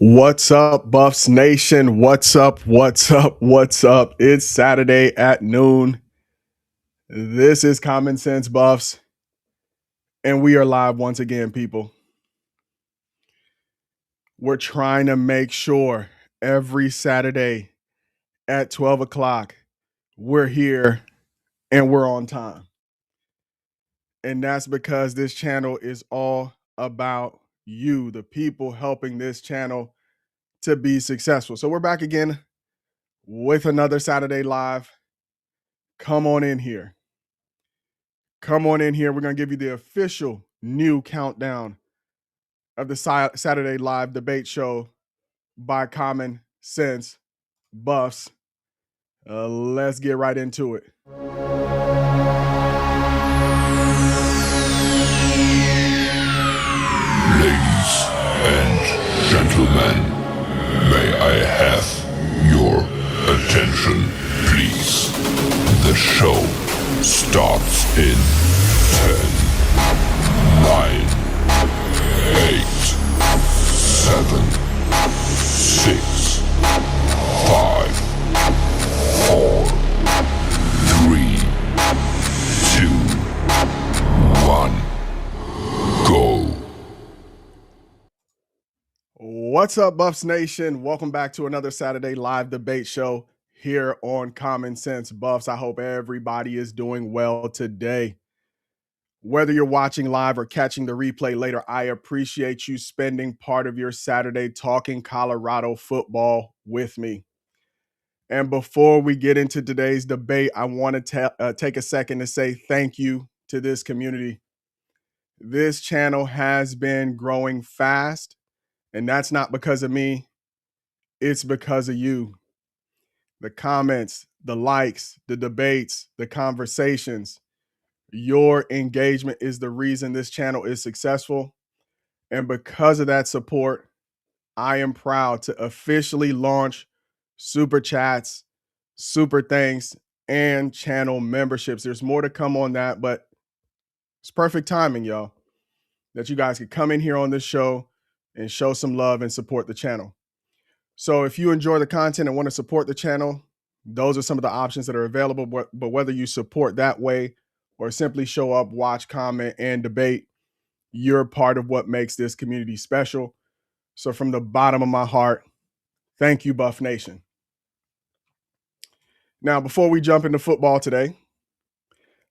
What's up, Buffs Nation? What's up? What's up? What's up? It's Saturday at noon. This is Common Sense Buffs, and we are live once again, people. We're trying to make sure every Saturday at 12 o'clock we're here and we're on time. And that's because this channel is all about you, the people helping this channel to be successful. So we're back again with another Saturday Live. Come on in here. Come on in here. We're going to give you the official new countdown of the Saturday Live debate show by Common Sense Buffs. Let's get right into it. Ladies and gentlemen, may I have your attention, please? The show starts in 10, 9, 8, 7, 6, 5, 4, 3, 2, 1, go. What's up, Buffs Nation? Welcome back to another Saturday Live debate show here on Common Sense Buffs. I hope everybody is doing well today. Whether you're watching live or catching the replay later, I appreciate you spending part of your Saturday talking Colorado football with me. And before we get into today's debate, I want to take a second to say thank you to this community. This channel has been growing fast, and that's not because of me. It's because of you. The comments, the likes, the debates, the conversations. Your engagement is the reason this channel is successful. And because of that support, I am proud to officially launch super chats, super thanks, and channel memberships. There's more to come on that, but it's perfect timing, y'all, that you guys could come in here on this show and show some love and support the channel. So if you enjoy the content and want to support the channel, those are some of the options that are available. But whether you support that way or simply show up, watch, comment, and debate, you're part of what makes this community special. So from the bottom of my heart, thank you, Buff Nation. Now, before we jump into football today,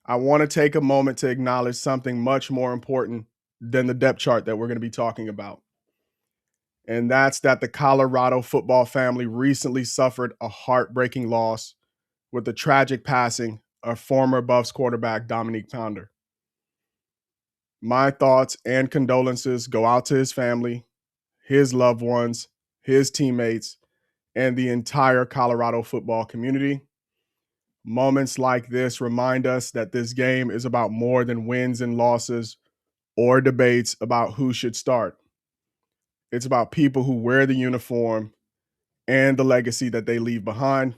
I want to take a moment to acknowledge something much more important than the depth chart that we're going to be talking about. And that's that the Colorado football family recently suffered a heartbreaking loss with the tragic passing of former Buffs quarterback Dominique Ponder. My thoughts and condolences go out to his family, his loved ones, his teammates, and the entire Colorado football community. Moments like this remind us that this game is about more than wins and losses or debates about who should start. It's about people who wear the uniform and the legacy that they leave behind.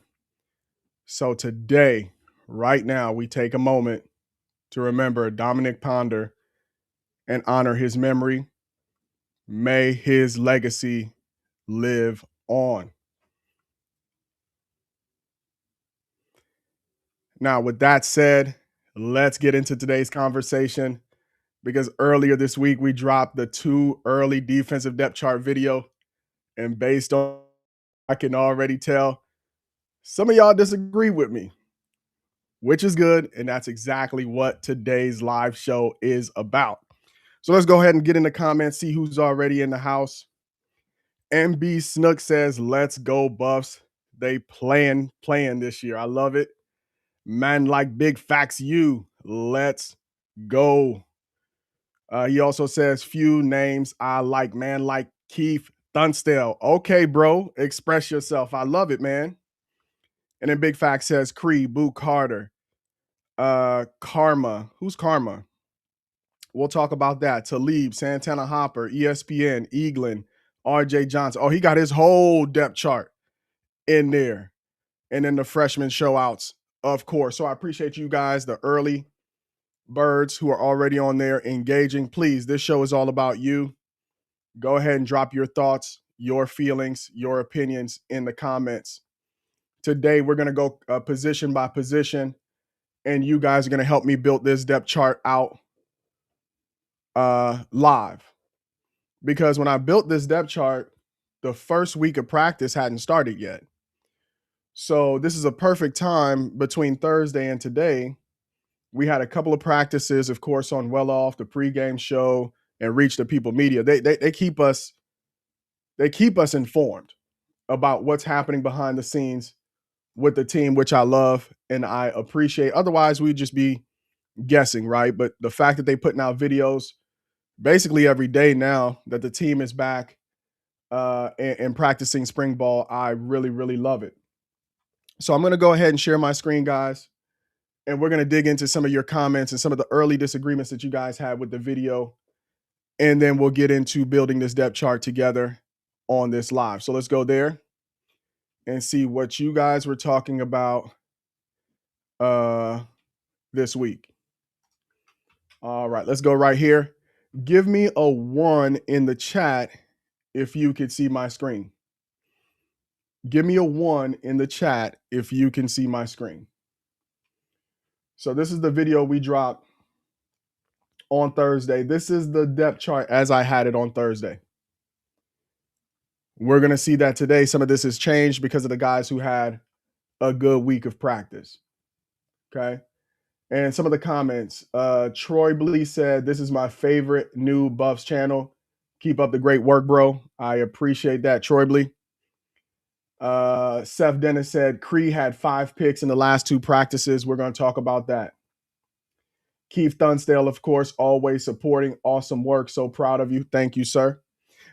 So today, right now, we take a moment to remember Dominic Ponder and honor his memory. May his legacy live on. Now, with that said, let's get into today's conversation, because earlier this week we dropped the 2 early defensive depth chart video, and based on, I can already tell some of y'all disagree with me, which is good, and that's exactly what today's live show is about. So let's go ahead and get in the comments, see who's already in the house. MB Snook says, let's go Buffs. They playing this year. I love it. Man like Big Facts You, let's go. He also says, few names I like, man like Keith Tunstall. Okay, bro, express yourself. I love it, man. And then Big Fact says, Creed, Boo Carter, Karma. Who's Karma? We'll talk about that. Talib, Santana Hopper, ESPN, Eaglin, RJ Johnson. Oh, he got his whole depth chart in there. And then the freshman show outs, of course. So I appreciate you guys, the early birds who are already on there engaging. Please, this show is all about you. Go ahead and drop your thoughts, your feelings, your opinions in the comments. Today, we're going to go position by position, and you guys are going to help me build this depth chart out live. Because when I built this depth chart, the first week of practice hadn't started yet. So this is a perfect time between Thursday and today. We had a couple of practices, of course, on Well Off, the pregame show, and Reach the People Media. They keep us informed about what's happening behind the scenes with the team, which I love and I appreciate. Otherwise, we'd just be guessing, right? But the fact that they're putting out videos basically every day now that the team is back and practicing spring ball, I really, really love it. So I'm going to go ahead and share my screen, guys, and we're going to dig into some of your comments and some of the early disagreements that you guys had with the video. And then we'll get into building this depth chart together on this live. So let's go there and see what you guys were talking about this week. All right, let's go right here. Give me a 1 in the chat if you could see my screen. Give me a 1 in the chat if you can see my screen. So this is the video we dropped on Thursday. This is the depth chart as I had it on Thursday. We're going to see that today some of this has changed because of the guys who had a good week of practice. Okay. And some of the comments, Troy Blee said, this is my favorite new Buffs channel. Keep up the great work, bro. I appreciate that, Troy Blee. Seth Dennis said, Cree had 5 picks in the last 2 practices. We're going to talk about that. Keith Thunsdale, of course, always supporting. Awesome work. So proud of you. Thank you, sir.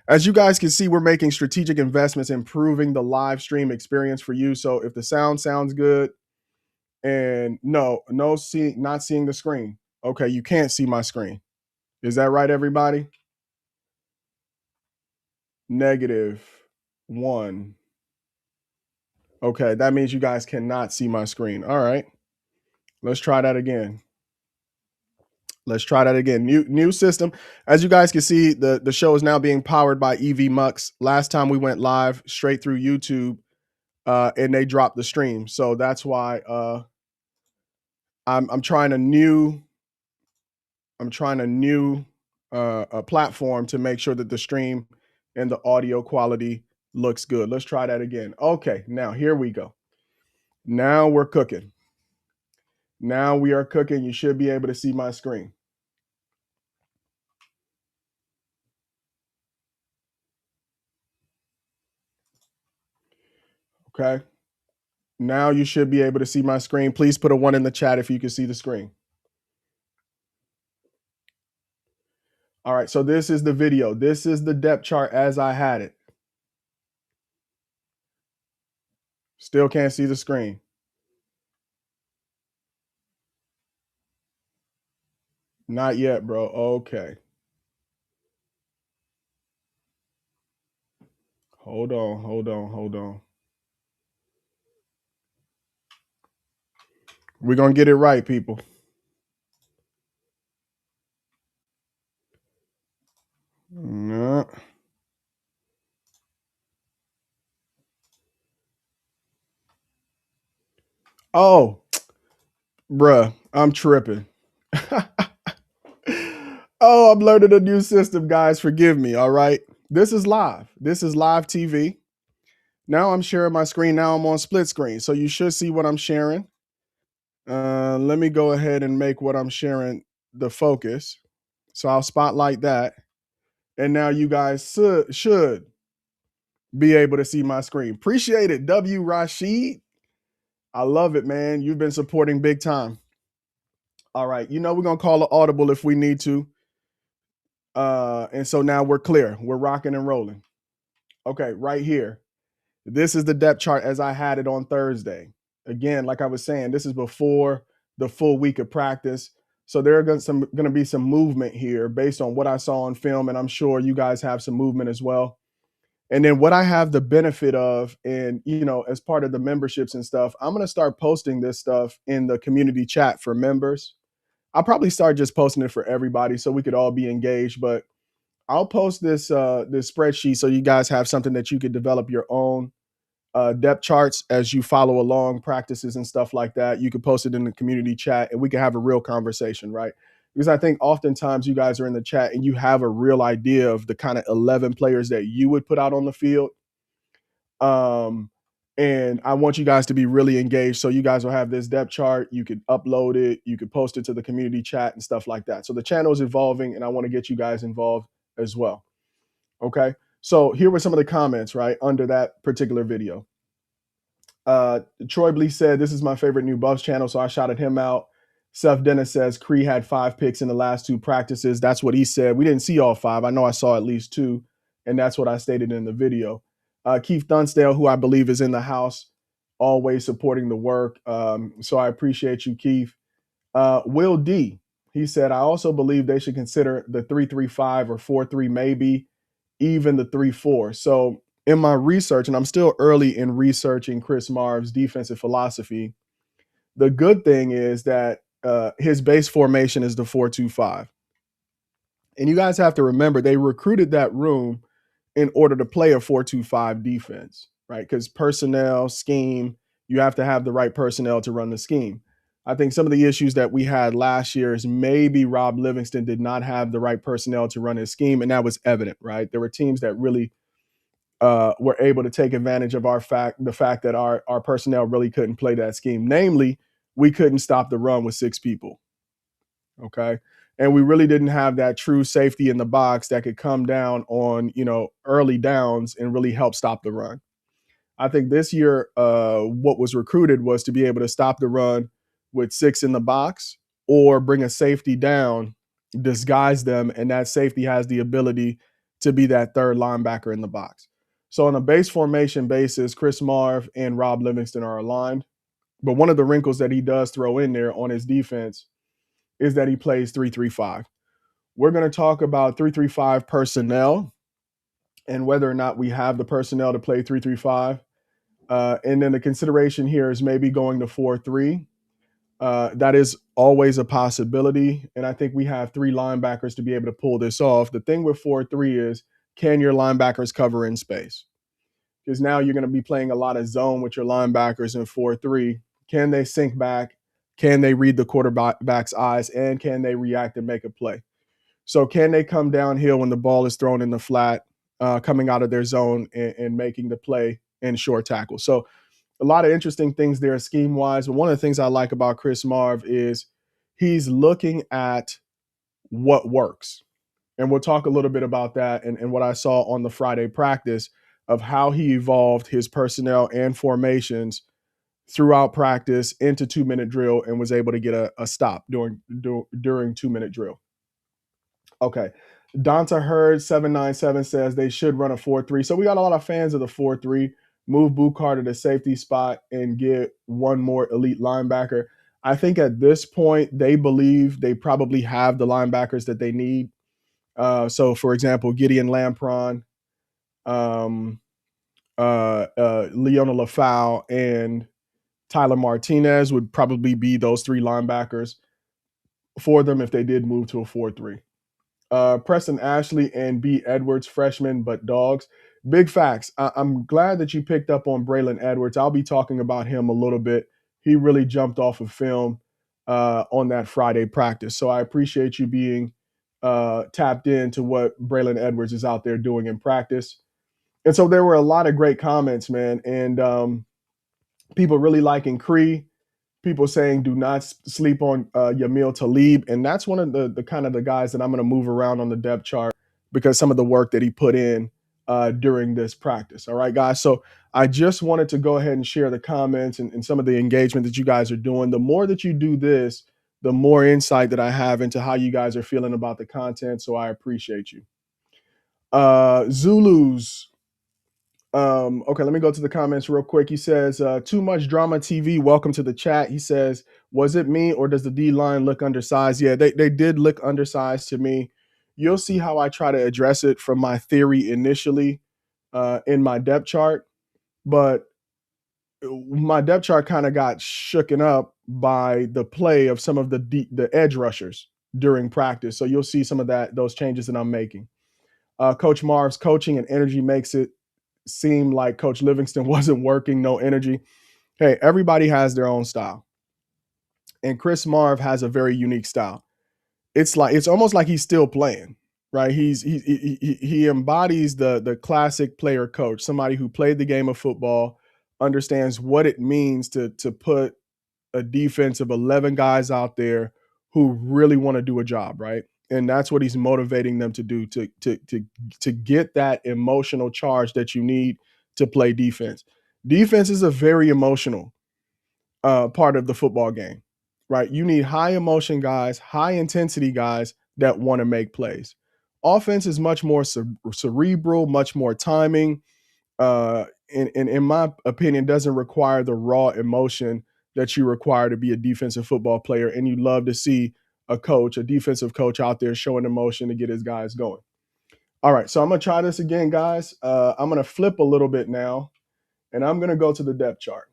As you guys can see, we're making strategic investments, improving the live stream experience for you. So if the sound sounds good, and not seeing the screen. Okay, you can't see my screen. Is that right, everybody? -1. Okay, that means you guys cannot see my screen. All right, let's try that again. New system. As you guys can see, the show is now being powered by EV Mux. Last time we went live straight through YouTube, and they dropped the stream. So that's why I'm trying a new platform to make sure that the stream and the audio quality looks good. Let's try that again. Okay, now here we go. Now we're cooking. Now we are cooking. You should be able to see my screen. Okay. Now you should be able to see my screen. Please put a 1 in the chat if you can see the screen. All right, so this is the video. This is the depth chart as I had it. Still can't see the screen. Not yet, bro. Okay. Hold on. We're going to get it right, people. No. Oh, bruh, I'm tripping. Oh, I'm learning a new system, guys. Forgive me, all right? This is live. This is live TV. Now I'm sharing my screen. Now I'm on split screen. So you should see what I'm sharing. Let me go ahead and make what I'm sharing the focus. So I'll spotlight that. And now you guys should be able to see my screen. Appreciate it, W. Rashid. I love it, man. You've been supporting big time. All right. You know, we're going to call an audible if we need to. And so now we're clear. We're rocking and rolling. Okay, right here. This is the depth chart as I had it on Thursday. Again, like I was saying, this is before the full week of practice. So there are going to be some movement here based on what I saw on film, and I'm sure you guys have some movement as well. And then what I have the benefit of, and as part of the memberships and stuff, I'm going to start posting this stuff in the community chat for members. I'll probably start just posting it for everybody so we could all be engaged. But I'll post this spreadsheet so you guys have something that you could develop your own depth charts as you follow along practices and stuff like that. You can post it in the community chat and we can have a real conversation, right? Because I think oftentimes you guys are in the chat and you have a real idea of the kind of 11 players that you would put out on the field. Um, and I want you guys to be really engaged. So you guys will have this depth chart. You could upload it. You could post it to the community chat and stuff like that. So the channel is evolving and I want to get you guys involved as well. Okay. So here were some of the comments, right, under that particular video. Troy Blee said, "This is my favorite new Buffs channel," so I shouted him out. Seth Dennis says, "Cree had 5 picks in the last 2 practices." That's what he said. We didn't see all 5. I know I saw at least 2, and that's what I stated in the video. Keith Dunsdale, who I believe is in the house, always supporting the work. So I appreciate you, Keith. Will D, he said, "I also believe they should consider the 3-3-5 or 4-3, maybe even the 3-4. So in my research, and I'm still early in researching Chris Marv's defensive philosophy, the good thing is that his base formation is the 4-2-5. And you guys have to remember, they recruited that room in order to play a 4-2-5 defense, right? Because personnel, scheme, you have to have the right personnel to run the scheme. I think some of the issues that we had last year is maybe Rob Livingston did not have the right personnel to run his scheme, and that was evident, right? There were teams that really were able to take advantage of the fact that our personnel really couldn't play that scheme. Namely, we couldn't stop the run with 6 people. Okay. And we really didn't have that true safety in the box that could come down on, early downs and really help stop the run. I think this year, what was recruited was to be able to stop the run with 6 in the box or bring a safety down, disguise them, and that safety has the ability to be that third linebacker in the box. So on a base formation basis, Chris Marv and Rob Livingston are aligned. But one of the wrinkles that he does throw in there on his defense is that he plays 3-3-5. We're going to talk about 3-3-5 personnel and whether or not we have the personnel to play 3-3-5. And then the consideration here is maybe going to 4-3. That is always a possibility. And I think we have 3 linebackers to be able to pull this off. The thing with 4-3 is, can your linebackers cover in space? Because now you're going to be playing a lot of zone with your linebackers in 4-3. Can they sink back? Can they read the quarterback's eyes? And can they react and make a play? So can they come downhill when the ball is thrown in the flat, coming out of their zone and making the play in short tackle? So a lot of interesting things there scheme-wise. But one of the things I like about Chris Marv is he's looking at what works. And we'll talk a little bit about that and what I saw on the Friday practice of how he evolved his personnel and formations throughout practice into 2-minute drill and was able to get a stop during 2-minute drill. Okay. Donta Hurd 797 says they should run a 4-3. So we got a lot of fans of the 4-3. Move Bukar to the safety spot and get one more elite linebacker. I think at this point, they believe they probably have the linebackers that they need. So, for example, Gideon Lampron, Leona Lafau, and Tyler Martinez would probably be those 3 linebackers for them if they did move to a 4-3. Preston Ashley and B. Edwards, freshmen, but dogs. Big facts. I'm glad that you picked up on Braylon Edwards. I'll be talking about him a little bit. He really jumped off of film on that Friday practice. So I appreciate you being tapped into what Braylon Edwards is out there doing in practice. And so there were a lot of great comments, man. And people really liking Cree. People saying do not sleep on Yamil Talib. And that's one of the kind of the guys that I'm going to move around on the depth chart because some of the work that he put in during this practice. All right, guys. So I just wanted to go ahead and share the comments and some of the engagement that you guys are doing. The more that you do this, the more insight that I have into how you guys are feeling about the content. So I appreciate you. Zulus. Okay, let me go to the comments real quick. He says, too much drama TV. Welcome to the chat. He says, was it me or does the D line look undersized? Yeah, they did look undersized to me. You'll see how I try to address it from my theory initially in my depth chart. But my depth chart kind of got shooken up by the play of some of the edge rushers during practice. So you'll see some of those changes that I'm making. Coach Marv's coaching and energy makes it seem like Coach Livingston wasn't working, no energy. Hey, everybody has their own style. And Chris Marv has a very unique style. It's almost like he's still playing, right? He embodies the classic player coach, somebody who played the game of football, understands what it means to put a defense of 11 guys out there who really want to do a job, right? And that's what he's motivating them to do to get that emotional charge that you need to play defense. Defense is a very emotional part of the football game, right? You need high emotion guys, high intensity guys that want to make plays. Offense is much more cerebral, much more timing, and in my opinion, doesn't require the raw emotion that you require to be a defensive football player. And you love to see a defensive coach out there showing emotion to get his guys going. All right, so I'm gonna try this again, guys. I'm gonna flip a little bit now, and I'm gonna go to the depth chart.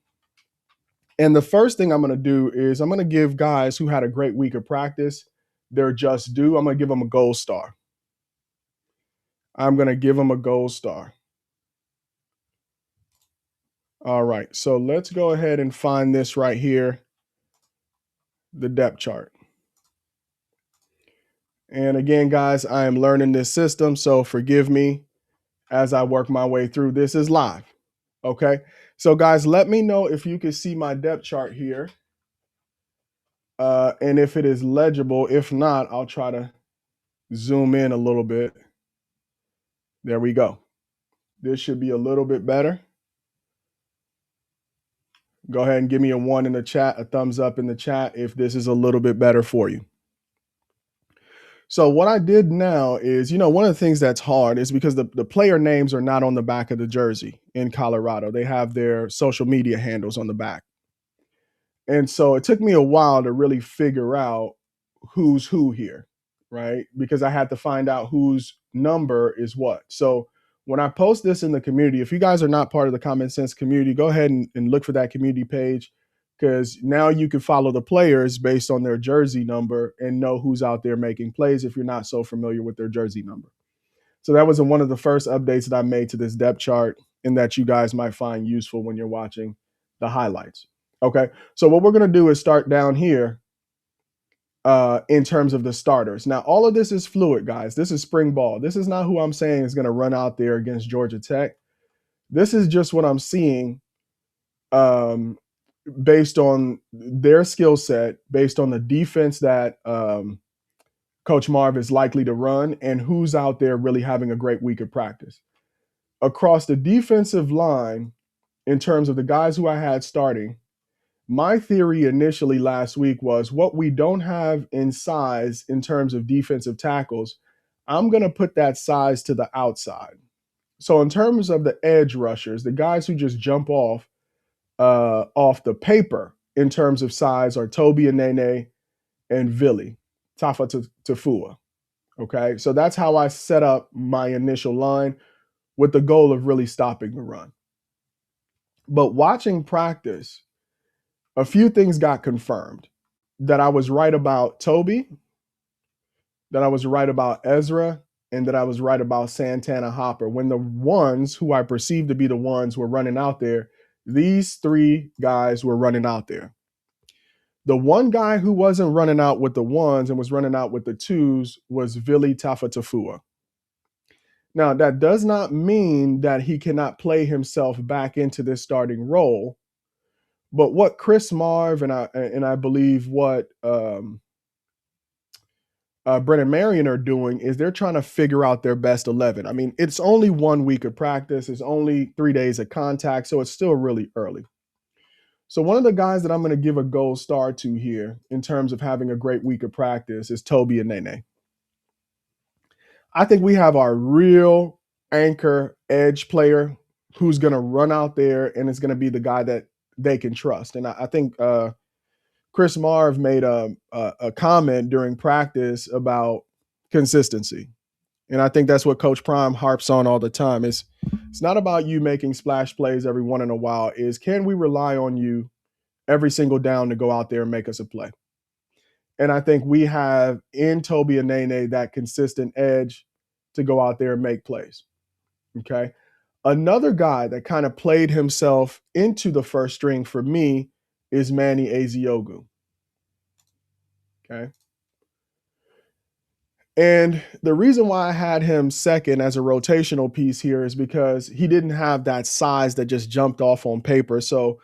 And the first thing I'm gonna do is I'm gonna give guys who had a great week of practice their just due. I'm gonna give them a gold star. I'm gonna give them a gold star. All right, so let's go ahead and find this right here, the depth chart. And again, guys, I am learning this system, so forgive me as I work my way through. This is live, okay? So guys, let me know if you can see my depth chart here and if it is legible. If not, I'll try to zoom in a little bit. There we go. This should be a little bit better. Go ahead and give me a 1 in the chat, a thumbs up in the chat if this is a little bit better for you. So what I did now is, one of the things that's hard is because the player names are not on the back of the jersey in Colorado. They have their social media handles on the back. And so it took me a while to really figure out who's who here, right? Because I had to find out whose number is what. So when I post this in the community, if you guys are not part of the Common Sense community, go ahead and look for that community page, because now you can follow the players based on their jersey number and know who's out there making plays if you're not so familiar with their jersey number. So that was one of the first updates that I made to this depth chart, and that you guys might find useful when you're watching the highlights. Okay, so what we're going to do is start down here in terms of the starters. Now, all of this is fluid, guys. This is spring ball. This is not who I'm saying is going to run out there against Georgia Tech. This is just what I'm seeing based on their skill set, based on the defense that Coach Marv is likely to run, and who's out there really having a great week of practice. Across the defensive line, in terms of the guys who I had starting, my theory initially last week was what we don't have in size in terms of defensive tackles, I'm going to put that size to the outside. So in terms of the edge rushers, the guys who just jump off the paper in terms of size are Toby Anene and Vili Tafua. Okay, so that's how I set up my initial line with the goal of really stopping the run. But watching practice, a few things got confirmed. That I was right about Toby, that I was right about Ezra, and that I was right about Santana Hopper. When the ones who I perceived to be the ones were running out there, these three guys were running out there. The one guy who wasn't running out with the ones and was running out with the twos was Vili Tafua. Now, that does not mean that he cannot play himself back into this starting role. But what Chris Marv and I believe what Brennan Marion are doing is they're trying to figure out their best 11. I mean, it's only 1 week of practice. It's only 3 days of contact, so it's still really early. So one of the guys that I'm going to give a gold star to here in terms of having a great week of practice is Toby Anene. I think we have our real anchor edge player who's going to run out there, and it's going to be the guy that they can trust. And I think Chris Marv made a comment during practice about consistency. And I think that's what Coach Prime harps on all the time. It's not about you making splash plays every once in a while. Is can we rely on you every single down to go out there and make us a play? And I think we have in Toby Anene that consistent edge to go out there and make plays. Okay. Another guy that kind of played himself into the first string for me is Manny Eziogu. Okay. And the reason why I had him second as a rotational piece here is because he didn't have that size that just jumped off on paper. So,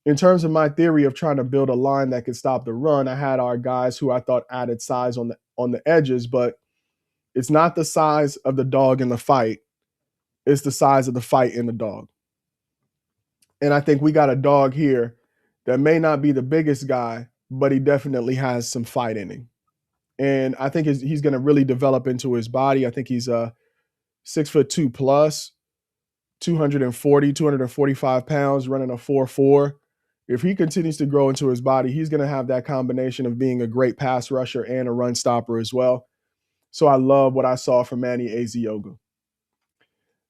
in terms of my theory of trying to build a line that could stop the run, I had our guys who I thought added size on the edges, but it's not the size of the dog in the fight, it's the size of the fight in the dog. And I think we got a dog here that may not be the biggest guy, but he definitely has some fight in him. And I think he's going to really develop into his body. I think he's 6'2" plus, 240, 245 pounds, running a 4.4. If he continues to grow into his body, he's going to have that combination of being a great pass rusher and a run stopper as well. So I love what I saw from Manny Eziogu.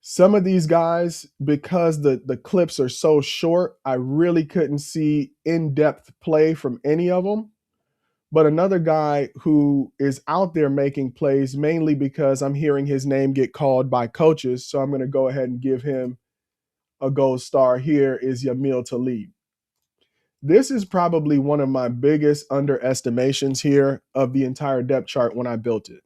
Some of these guys, because the clips are so short, I really couldn't see in-depth play from any of them. But another guy who is out there making plays, mainly because I'm hearing his name get called by coaches, so I'm going to go ahead and give him a gold star here, is Yamil Talib. This is probably one of my biggest underestimations here of the entire depth chart when I built it.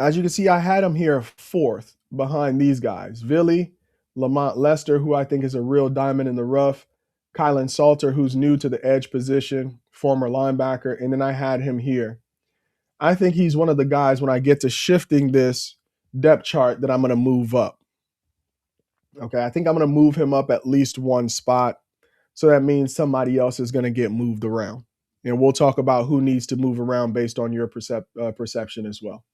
As you can see, I had him here fourth behind these guys. Villy, Lamont Lester, who I think is a real diamond in the rough. Kylan Salter, who's new to the edge position, former linebacker. And then I had him here. I think he's one of the guys when I get to shifting this depth chart that I'm going to move up. Okay, I think I'm going to move him up at least one spot. So that means somebody else is going to get moved around. And we'll talk about who needs to move around based on your perception as well.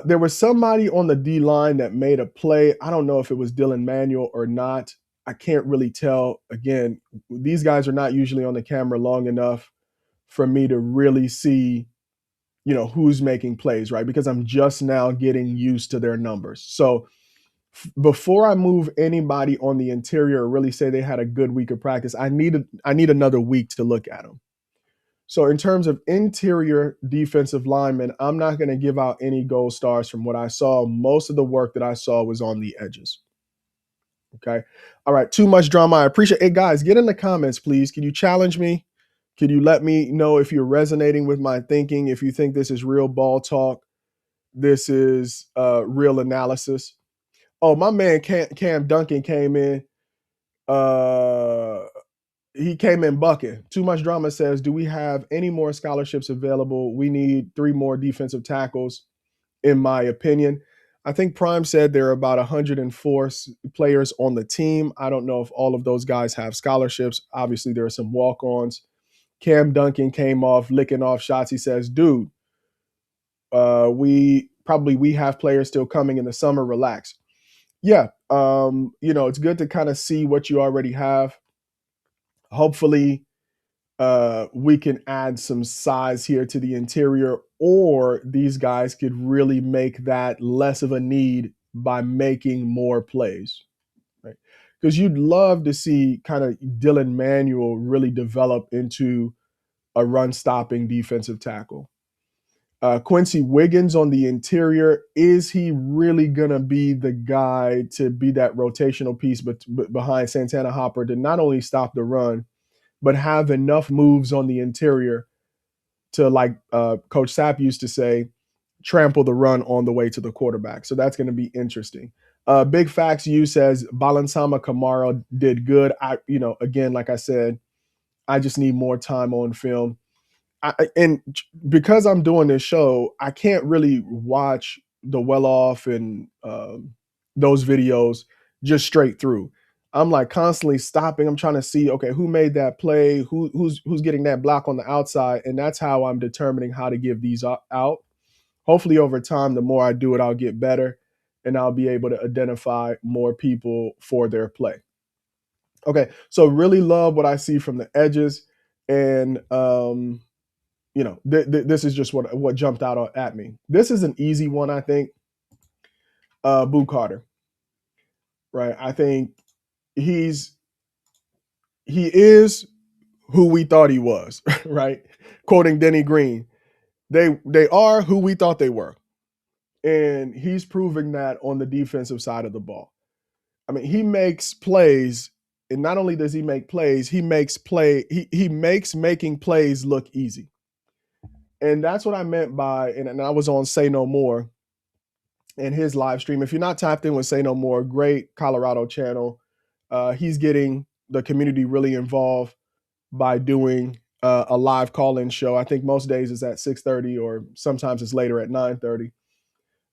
There was somebody on the D line that made a play. I don't know if it was Dylan Manuel or not. I can't really tell. Again, these guys are not usually on the camera long enough for me to really see, who's making plays, right? Because I'm just now getting used to their numbers. So before I move anybody on the interior or really say they had a good week of practice, I need another week to look at them. So in terms of interior defensive linemen, I'm not going to give out any gold stars from what I saw. Most of the work that I saw was on the edges. Okay. All right. Too much drama. I appreciate it. Hey, guys, get in the comments, please. Can you challenge me? Can you let me know if you're resonating with my thinking, if you think this is real ball talk, this is real analysis? Oh, my man Cam Duncan came in. He came in bucking. Too much drama says, do we have any more scholarships available? We need 3 more defensive tackles, in my opinion. I think Prime said there are about 104 players on the team. I don't know if all of those guys have scholarships. Obviously, there are some walk-ons. Cam Duncan came off licking off shots. He says, dude, we have players still coming in the summer. Relax. Yeah, it's good to kind of see what you already have. Hopefully, we can add some size here to the interior, or these guys could really make that less of a need by making more plays, right? Because you'd love to see kind of Dylan Manuel really develop into a run-stopping defensive tackle. Quincy Wiggins on the interior, is he really going to be the guy to be that rotational piece behind Santana Hopper to not only stop the run, but have enough moves on the interior to, like Coach Sapp used to say, trample the run on the way to the quarterback. So that's going to be interesting. Big Facts U says Balansama Kamara did good. Again, like I said, I just need more time on film. And because I'm doing this show, I can't really watch the well-off and those videos just straight through. I'm like constantly stopping. I'm trying to see, okay, who made that play? Who's getting that block on the outside? And that's how I'm determining how to give these out. Hopefully over time, the more I do it, I'll get better and I'll be able to identify more people for their play. Okay, so really love what I see from the edges. And this is just what jumped out at me. This is an easy one, I think. Boo Carter, right? I think he is who we thought he was, right? Quoting Denny Green, They are who we thought they were. And he's proving that on the defensive side of the ball. I mean, he makes plays, and not only does he make plays, he makes making plays look easy. And that's what I meant by, and I was on Say No More in his live stream. If you're not tapped in with Say No More, great Colorado channel. He's getting the community really involved by doing a live call-in show. I think most days it's at 6:30, or sometimes it's later at 9:30.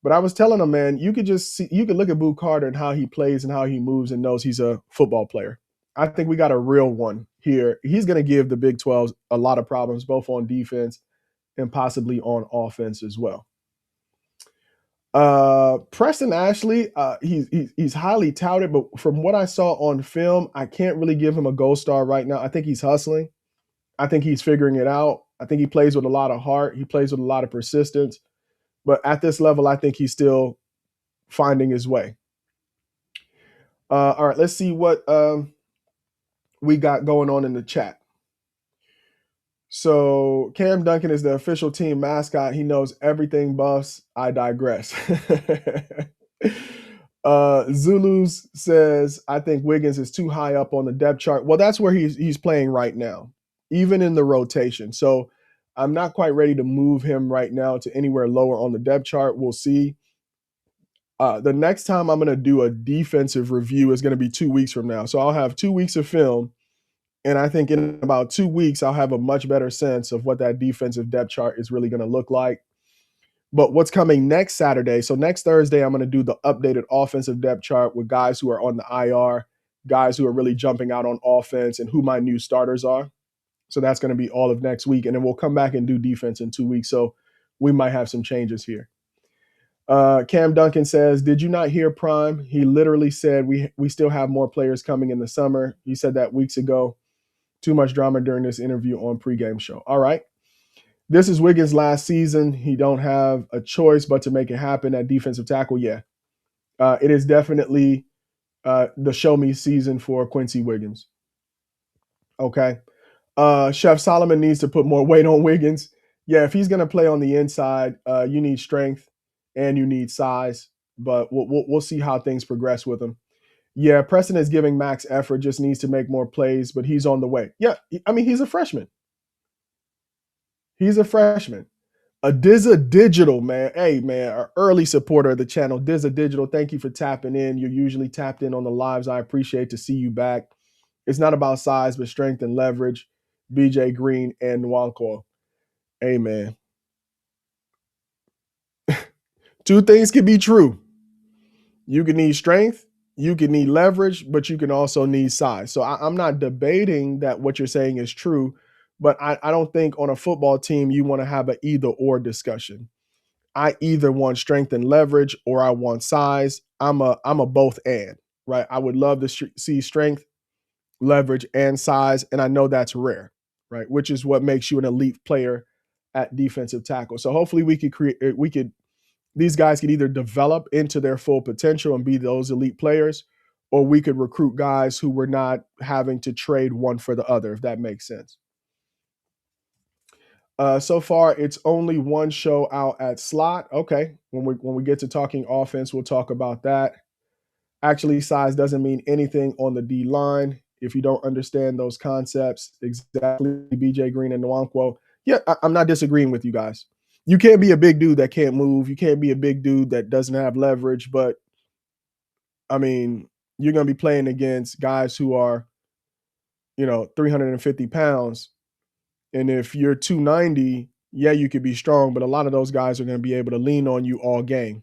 But I was telling him, man, you could look at Boo Carter and how he plays and how he moves and knows he's a football player. I think we got a real one here. He's going to give the Big 12 a lot of problems, both on defense and possibly on offense as well. Preston Ashley, he's highly touted, but from what I saw on film, I can't really give him a gold star right now. I think he's hustling. I think he's figuring it out. I think he plays with a lot of heart. He plays with a lot of persistence. But at this level, I think he's still finding his way. All right, let's see what we got going on in the chat. So Cam Duncan is the official team mascot. He knows everything, Buffs. I digress. Zulus says, I think Wiggins is too high up on the depth chart. Well, that's where he's playing right now, even in the rotation. So I'm not quite ready to move him right now to anywhere lower on the depth chart. We'll see. The next time I'm going to do a defensive review is going to be 2 weeks from now. So I'll have 2 weeks of film. And I think in about 2 weeks, I'll have a much better sense of what that defensive depth chart is really going to look like. But what's coming next Saturday? So next Thursday, I'm going to do the updated offensive depth chart with guys who are on the IR, guys who are really jumping out on offense, and who my new starters are. So that's going to be all of next week. And then we'll come back and do defense in 2 weeks. So we might have some changes here. Cam Duncan says, did you not hear Prime? He literally said we still have more players coming in the summer. He said that weeks ago. Too much drama during this interview on pregame show. All right. This is Wiggins' last season. He don't have a choice but to make it happen at defensive tackle. Yeah. It is definitely the show me season for Quincy Wiggins. Okay. Chef Solomon needs to put more weight on Wiggins. Yeah, if he's going to play on the inside, you need strength and you need size. But we'll see how things progress with him. Yeah, Preston is giving max effort, just needs to make more plays, but he's on the way. Yeah, I mean, he's a freshman. He's a freshman. A Dizza Digital, man. Hey, man, an early supporter of the channel. Dizza Digital, thank you for tapping in. You're usually tapped in on the lives. I appreciate to see you back. It's not about size, but strength and leverage. BJ Green and Nwankwo. Hey, man. Two things can be true. You can need strength, you can need leverage, but you can also need size. So I'm not debating that what you're saying is true, but I don't think on a football team you want to have an either or discussion. I either want strength and leverage or I want size. I'm a both and, right? I would love to see strength, leverage, and size, and I know that's rare, right? Which is what makes you an elite player at defensive tackle. So hopefully these guys could either develop into their full potential and be those elite players, or we could recruit guys who we're not having to trade one for the other, if that makes sense. So far, it's only one show out at slot. Okay, when we get to talking offense, we'll talk about that. Actually, size doesn't mean anything on the D line if you don't understand those concepts. Exactly, BJ Green and Nwankwo. Yeah, I'm not disagreeing with you guys. You can't be a big dude that can't move. You can't be a big dude that doesn't have leverage. But, I mean, you're going to be playing against guys who are, 350 pounds. And if you're 290, yeah, you could be strong. But a lot of those guys are going to be able to lean on you all game.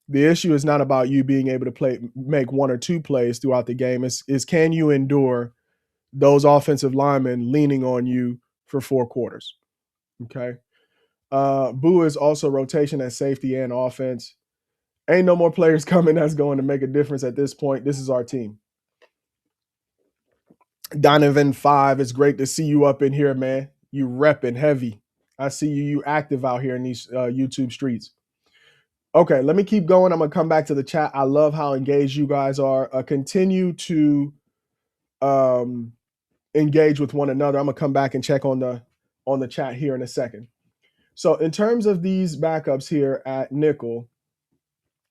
The issue is not about you being able to make one or two plays throughout the game. Is can you endure those offensive linemen leaning on you for 4 quarters? Okay. Boo is also rotation at safety and offense. Ain't no more players coming that's going to make a difference at this point. This is our team. Donovan 5, it's great to see you up in here, man. You repping heavy. I see you active out here in these YouTube streets. Okay, let me keep going. I'm going to come back to the chat. I love how engaged you guys are. Continue to engage with one another. I'm going to come back and check on the chat here in a second. So in terms of these backups here at nickel,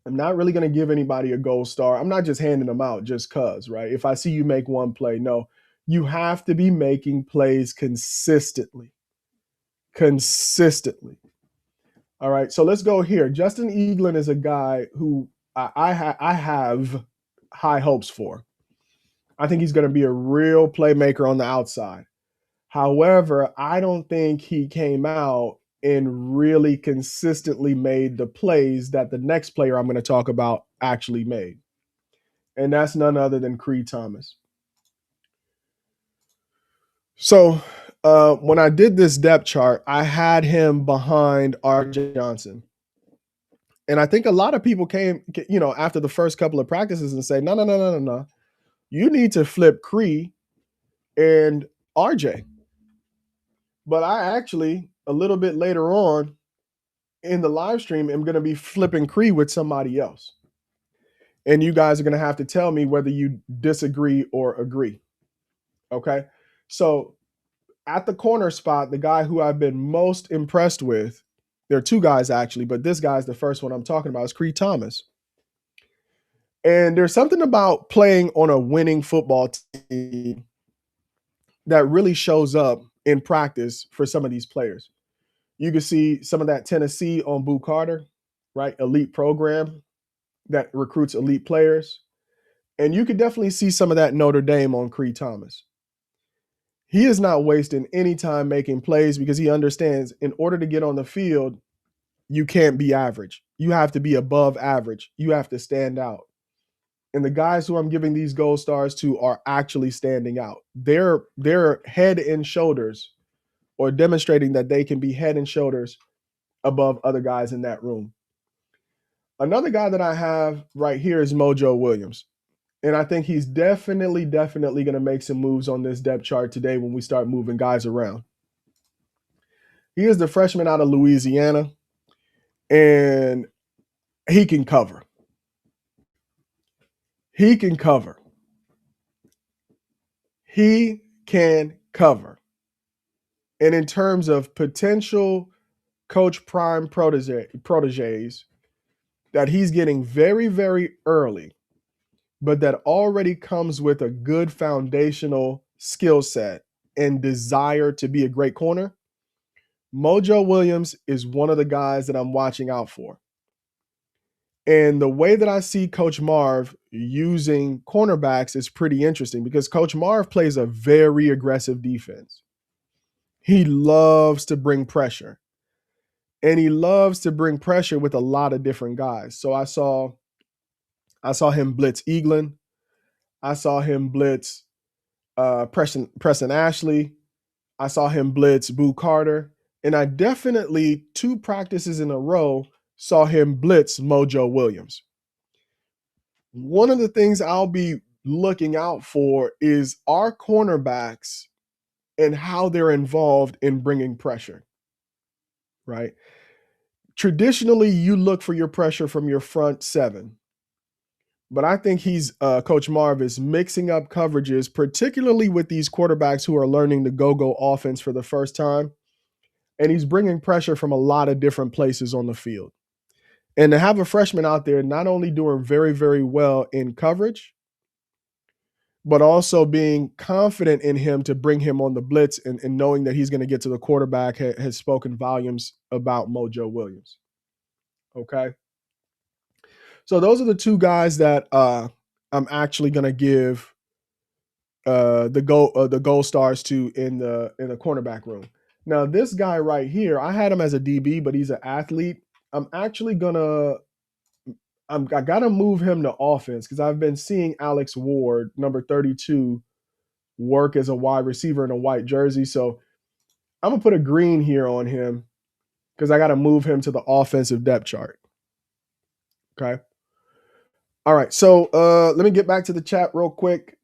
I'm not really going to give anybody a gold star. I'm not just handing them out just cuz, right? If I see you make one play, no. You have to be making plays consistently. Consistently. All right. So let's go here. Justin Eaglin is a guy who I have high hopes for. I think he's going to be a real playmaker on the outside. However, I don't think he came out and really consistently made the plays that the next player I'm going to talk about actually made. And that's none other than Creed Thomas. So when I did this depth chart, I had him behind RJ Johnson. And I think a lot of people came, after the first couple of practices and say, no, no, no, no, no, no. You need to flip Creed and RJ. But I actually, a little bit later on in the live stream, am going to be flipping Creed with somebody else. And you guys are going to have to tell me whether you disagree or agree. Okay. So at the corner spot, the guy who I've been most impressed with, there are two guys actually, but this guy's the first one I'm talking about, is Creed Thomas. And there's something about playing on a winning football team that really shows up in practice for some of these players. You can see some of that Tennessee on Boo Carter, right? Elite program that recruits elite players. And you could definitely see some of that Notre Dame on Creed Thomas. He is not wasting any time making plays because he understands in order to get on the field, you can't be average. You have to be above average. You have to stand out. And the guys who I'm giving these gold stars to are actually standing out. They're head and shoulders, or demonstrating that they can be head and shoulders above other guys in that room. Another guy that I have right here is Mojo Williams. And I think he's definitely going to make some moves on this depth chart today when we start moving guys around. He is the freshman out of Louisiana, and he can cover. He can cover. He can cover. And in terms of potential Coach Prime proteges that he's getting very, very early, but that already comes with a good foundational skill set and desire to be a great corner, Mojo Williams is one of the guys that I'm watching out for. And the way that I see Coach Marv using cornerbacks is pretty interesting because Coach Marv plays a very aggressive defense. He loves to bring pressure. And he loves to bring pressure with a lot of different guys. So I saw him blitz Eaglin. I saw him blitz Preston Ashley. I saw him blitz Boo Carter. And I definitely, 2 practices in a row, saw him blitz Mojo Williams. One of the things I'll be looking out for is our cornerbacks and how they're involved in bringing pressure, right? Traditionally, you look for your pressure from your front 7. But I think Coach Marv is mixing up coverages, particularly with these quarterbacks who are learning the go-go offense for the first time. And he's bringing pressure from a lot of different places on the field. And to have a freshman out there not only doing very, very well in coverage, but also being confident in him to bring him on the blitz and knowing that he's going to get to the quarterback has spoken volumes about Mojo Williams. Okay. So those are the 2 guys that I'm actually going to give the gold stars to in the cornerback room. Now, this guy right here, I had him as a DB, but he's an athlete. I got to move him to offense because I've been seeing Alex Ward, number 32, work as a wide receiver in a white jersey. So I'm going to put a green here on him because I got to move him to the offensive depth chart. Okay. All right. So let me get back to the chat real quick.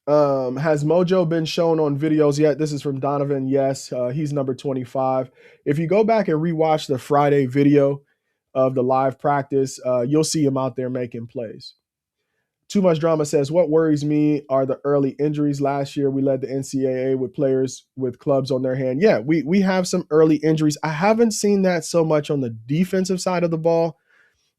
Has Mojo been shown on videos yet? This is from Donovan. Yes, he's number 25. If you go back and rewatch the Friday video of the live practice, you'll see him out there making plays. Too Much Drama says, what worries me are the early injuries. Last year, we led the NCAA with players with clubs on their hand. Yeah, we have some early injuries. I haven't seen that so much on the defensive side of the ball.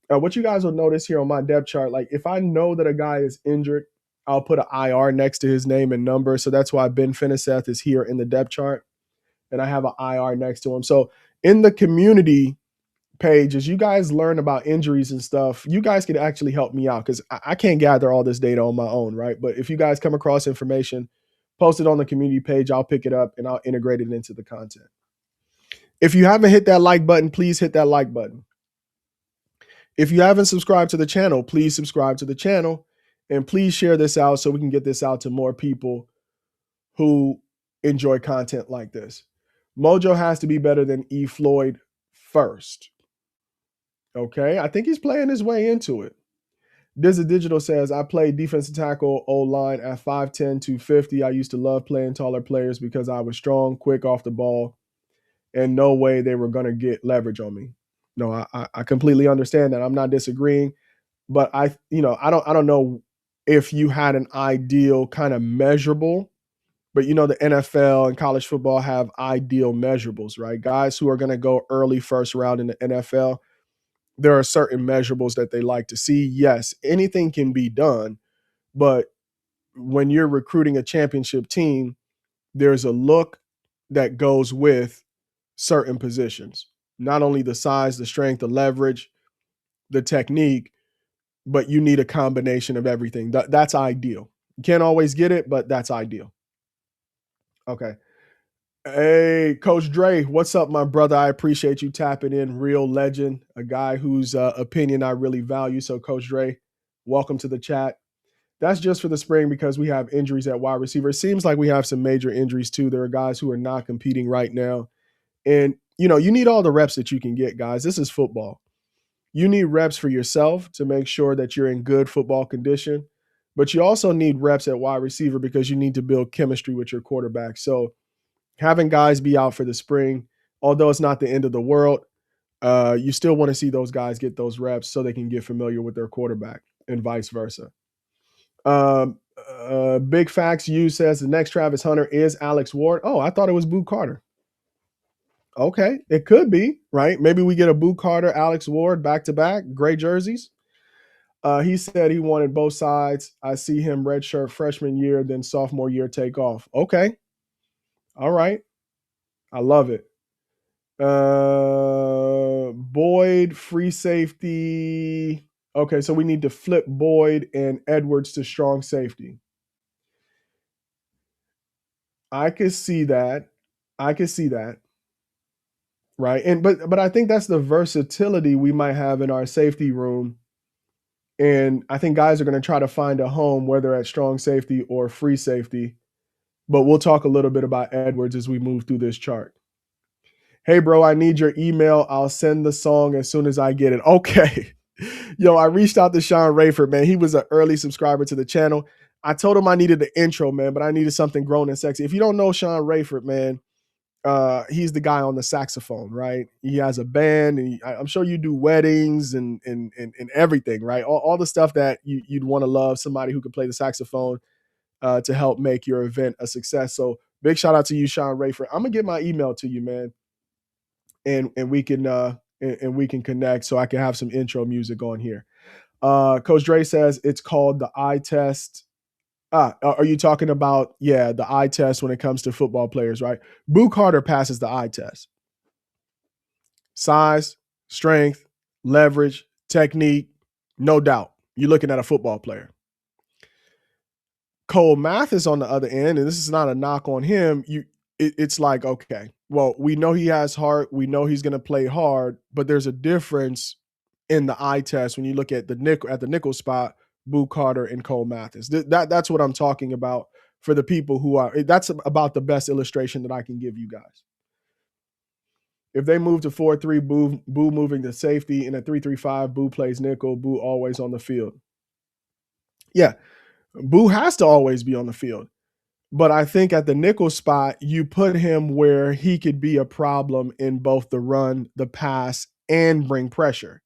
What you guys will notice here on my depth chart, like if I know that a guy is injured, I'll put an IR next to his name and number. So that's why Ben Finiseth is here in the depth chart, and I have an IR next to him. So in the community page, as you guys learn about injuries and stuff, you guys can actually help me out because I can't gather all this data on my own, right? But if you guys come across information, post it on the community page. I'll pick it up and I'll integrate it into the content. If you haven't hit that like button, please hit that like button. If you haven't subscribed to the channel, please subscribe to the channel and please share this out so we can get this out to more people who enjoy content like this. Mojo has to be better than E. Floyd first. Okay, I think he's playing his way into it. Dizzy Digital says, I played defensive tackle O-line at 5'10", 250. I used to love playing taller players because I was strong, quick off the ball, and no way they were going to get leverage on me. No, I completely understand that. I'm not disagreeing, but I don't know if you had an ideal kind of measurable, but the NFL and college football have ideal measurables, right? Guys who are going to go early first round in the NFL, there are certain measurables that they like to see. Yes, anything can be done, but when you're recruiting a championship team, there's a look that goes with certain positions. Not only the size, the strength, the leverage, the technique, but you need a combination of everything. That's ideal. You can't always get it, but that's ideal. Okay. Hey, Coach Dre, what's up, my brother? I appreciate you tapping in. Real legend, a guy whose opinion I really value. So, Coach Dre, welcome to the chat. That's just for the spring because we have injuries at wide receiver. It seems like we have some major injuries too. There are guys who are not competing right now. And, you need all the reps that you can get, guys. This is football. You need reps for yourself to make sure that you're in good football condition. But you also need reps at wide receiver because you need to build chemistry with your quarterback. So having guys be out for the spring, although it's not the end of the world, you still want to see those guys get those reps so they can get familiar with their quarterback and vice versa. Big Facts U says the next Travis Hunter is Alex Ward. Oh, I thought it was Boo Carter. Okay, it could be, right? Maybe we get a Boo Carter, Alex Ward back-to-back, gray jerseys. He said he wanted both sides. I see him redshirt freshman year, then sophomore year take off. Okay. All right. I love it. Boyd, free safety. Okay, so we need to flip Boyd and Edwards to strong safety. I could see that. Right. And but I think that's the versatility we might have in our safety room. And I think guys are going to try to find a home, whether at strong safety or free safety. But we'll talk a little bit about Edwards as we move through this chart. Hey, bro, I need your email. I'll send the song as soon as I get it. Okay. Yo, I reached out to Sean Rayford, man. He was an early subscriber to the channel. I told him I needed the intro, man, but I needed something grown and sexy. If you don't know Sean Rayford, man, he's the guy on the saxophone, right? He has a band, and I'm sure you do weddings and everything, right? All the stuff that you'd want to love somebody who can play the saxophone to help make your event a success. So big shout out to you, Sean Rayford. I'm gonna get my email to you, man, and we can connect so I can have some intro music on here. Coach Dre says it's called the eye test. Are you talking about, the eye test when it comes to football players, right? Boo Carter passes the eye test. Size, strength, leverage, technique, no doubt. You're looking at a football player. Cole Mathis on the other end, and this is not a knock on him, it's like, okay, well, we know he has heart. We know he's going to play hard, but there's a difference in the eye test when you look at the nickel spot, Boo Carter and Cole Mathis. That's what I'm talking about for the people who are. That's about the best illustration that I can give you guys. If they move to 4-3, Boo moving to safety. In a 3-3-5, Boo plays nickel. Boo always on the field. Yeah, Boo has to always be on the field. But I think at the nickel spot, you put him where he could be a problem in both the run, the pass, and bring pressure.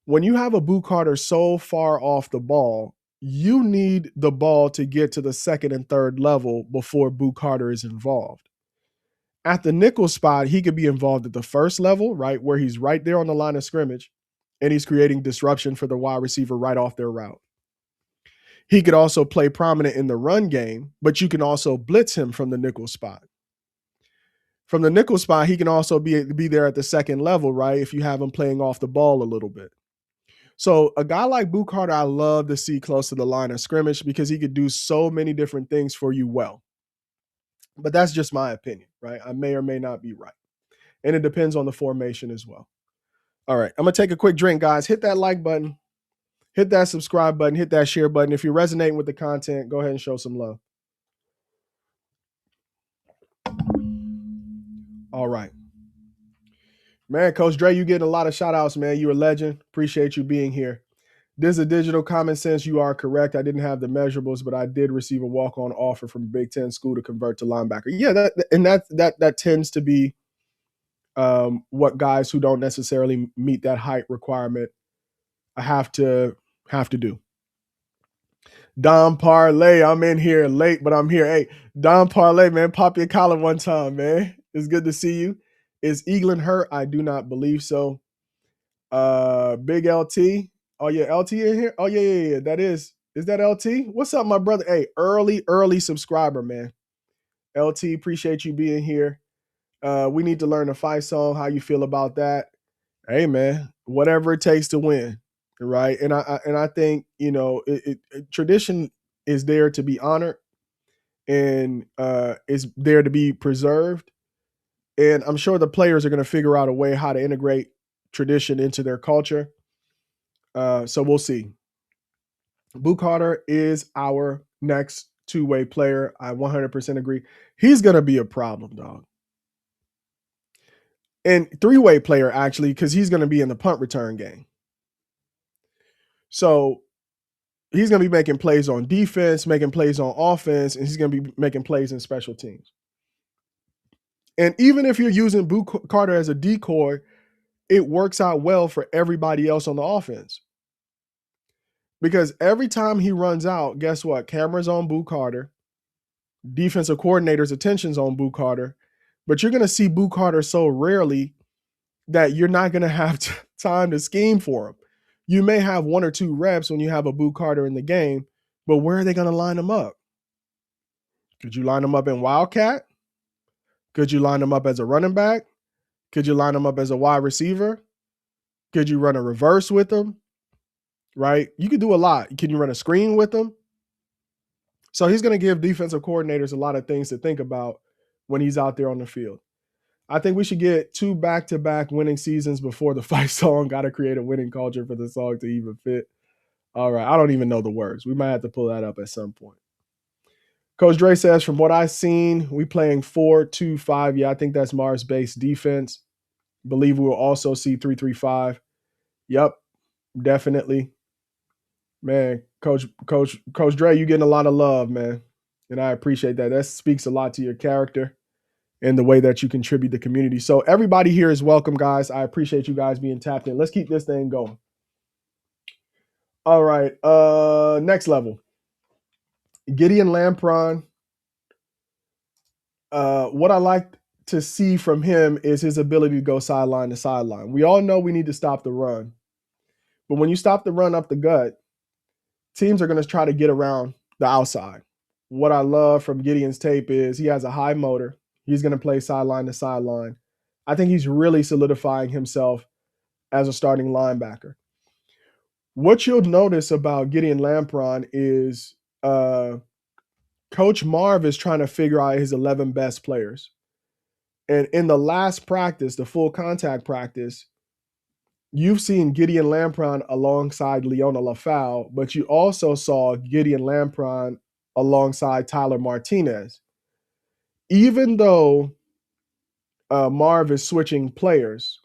When you have a Boo Carter so far off the ball, you need the ball to get to the second and third level before Boo Carter is involved. At the nickel spot, he could be involved at the first level, right, where he's right there on the line of scrimmage, and he's creating disruption for the wide receiver right off their route. He could also play prominent in the run game, but you can also blitz him from the nickel spot. From the nickel spot, he can also be there at the second level, right, if you have him playing off the ball a little bit. So a guy like Boo Carter, I love to see close to the line of scrimmage because he could do so many different things for you well. But that's just my opinion, right? I may or may not be right. And it depends on the formation as well. All right, I'm going to take a quick drink, guys. Hit that like button, hit that subscribe button, hit that share button. If you're resonating with the content, go ahead and show some love. All right. Man, Coach Dre, you getting a lot of shout outs, man. You're a legend. Appreciate you being here. This is a digital common sense. You are correct. I didn't have the measurables, but I did receive a walk-on offer from a Big Ten school to convert to linebacker. Yeah, that tends to be what guys who don't necessarily meet that height requirement have to do. Don Parlay, I'm in here late, but I'm here. Hey, Don Parlay, man, pop your collar one time, man. It's good to see you. Is Eaglin hurt? I do not believe so. Big LT. Oh yeah, LT in here. Oh yeah. That is that LT? What's up, my brother? Hey, early subscriber, man. LT, appreciate you being here. We need to learn a fight song. How you feel about that? Hey, man, whatever it takes to win, right? And I think tradition is there to be honored and is there to be preserved. And I'm sure the players are going to figure out a way how to integrate tradition into their culture. So we'll see. Boo Carter is our next two-way player. I 100% agree. He's going to be a problem, dog. And three-way player, actually, because he's going to be in the punt return game. So he's going to be making plays on defense, making plays on offense, and he's going to be making plays in special teams. And even if you're using Boo Carter as a decoy, it works out well for everybody else on the offense. Because every time he runs out, guess what? Camera's on Boo Carter. Defensive coordinator's attention's on Boo Carter. But you're going to see Boo Carter so rarely that you're not going to have time to scheme for him. You may have one or two reps when you have a Boo Carter in the game, but where are they going to line him up? Could you line him up in Wildcat? Could you line him up as a running back? Could you line him up as a wide receiver? Could you run a reverse with him? Right? You could do a lot. Can you run a screen with him? So he's going to give defensive coordinators a lot of things to think about when he's out there on the field. I think we should get 2 back-to-back winning seasons before the fight song. Got to create a winning culture for the song to even fit. All right. I don't even know the words. We might have to pull that up at some point. Coach Dre says, from what I've seen, we playing 4-2-5. Yeah, I think that's Mars-based defense. Believe we will also see 3-3-5. Yep, definitely. Man, Coach Dre, you getting a lot of love, man. And I appreciate that. That speaks a lot to your character and the way that you contribute to the community. So everybody here is welcome, guys. I appreciate you guys being tapped in. Let's keep this thing going. All right. Next level. Gideon Lampron. What I like to see from him is his ability to go sideline to sideline. We all know we need to stop the run. But when you stop the run up the gut, teams are going to try to get around the outside. What I love from Gideon's tape is he has a high motor. He's going to play sideline to sideline. I think he's really solidifying himself as a starting linebacker. What you'll notice about Gideon Lampron is Coach Marv is trying to figure out his 11 best players. And in the last practice, the full contact practice, you've seen Gideon Lampron alongside Leona LaFau, but you also saw Gideon Lampron alongside Tyler Martinez. Even though Marv is switching players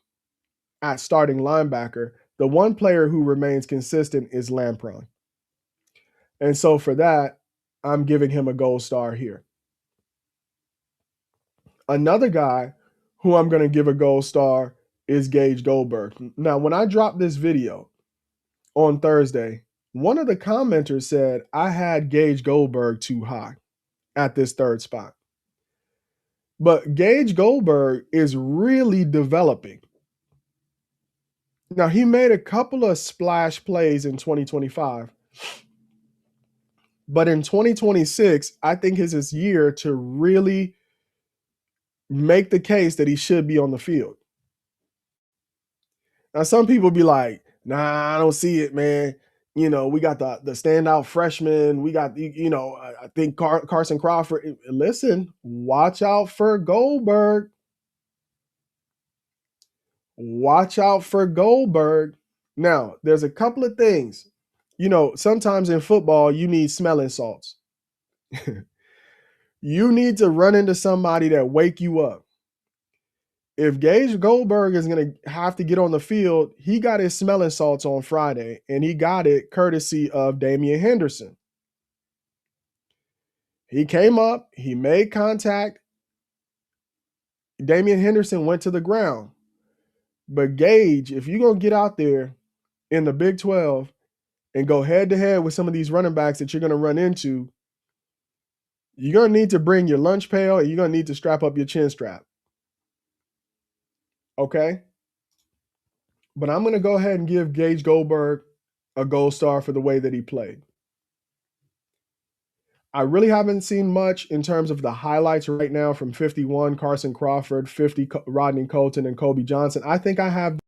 at starting linebacker, the one player who remains consistent is Lampron. And so for that, I'm giving him a gold star here. Another guy who I'm going to give a gold star is Gage Goldberg. Now, when I dropped this video on Thursday, One of the commenters said, I had Gage Goldberg too high at this third spot. But Gage Goldberg is really developing. Now, he made a couple of splash plays in 2025. But in 2026, I think is his year to really make the case that he should be on the field. Now, some people be like, nah, I don't see it, man. We got the standout freshman. We got, I think Carson Crawford. Listen, watch out for Goldberg. Watch out for Goldberg. Now, there's a couple of things. Sometimes in football, you need smelling salts. You need to run into somebody that wake you up. If Gage Goldberg is going to have to get on the field, he got his smelling salts on Friday, and he got it courtesy of Damian Henderson. He came up, he made contact. Damian Henderson went to the ground. But Gage, if you're going to get out there in the Big 12 and go head-to-head with some of these running backs that you're going to run into, you're going to need to bring your lunch pail, and you're going to need to strap up your chin strap. Okay? But I'm going to go ahead and give Gage Goldberg a gold star for the way that he played. I really haven't seen much in terms of the highlights right now from 51, Carson Crawford, 50, Rodney Colton, and Kobe Johnson. I think I have.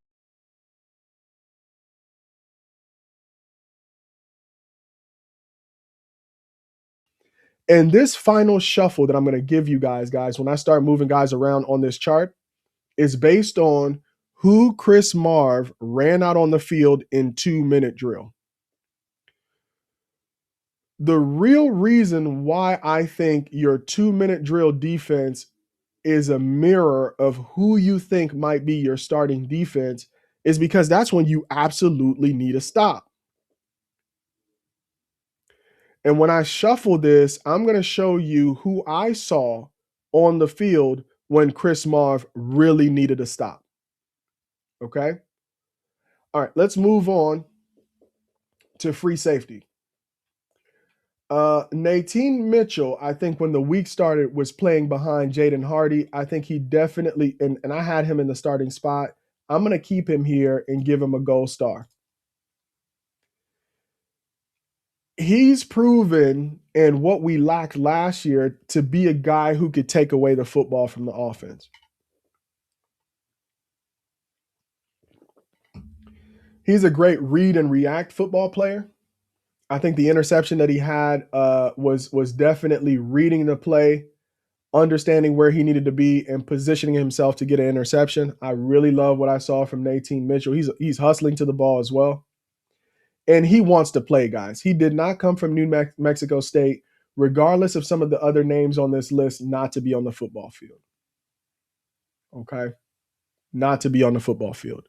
And this final shuffle that I'm going to give you guys, when I start moving guys around on this chart, is based on who Chris Marv ran out on the field in 2-minute drill. The real reason why I think your 2-minute drill defense is a mirror of who you think might be your starting defense is because that's when you absolutely need a stop. And when I shuffle this, I'm going to show you who I saw on the field when Chris Marv really needed a stop. Okay? All right, let's move on to free safety. Nathan Mitchell, I think when the week started, was playing behind Jaden Hardy. I think he definitely, and I had him in the starting spot. I'm going to keep him here and give him a gold star. He's proven, and what we lacked last year, to be a guy who could take away the football from the offense. He's a great read and react football player. I think the interception that he had was definitely reading the play, understanding where he needed to be, and positioning himself to get an interception. I really love what I saw from Nathan Mitchell. He's hustling to the ball as well. And he wants to play, guys. He did not come from New Mexico State, regardless of some of the other names on this list, not to be on the football field. Okay? Not to be on the football field.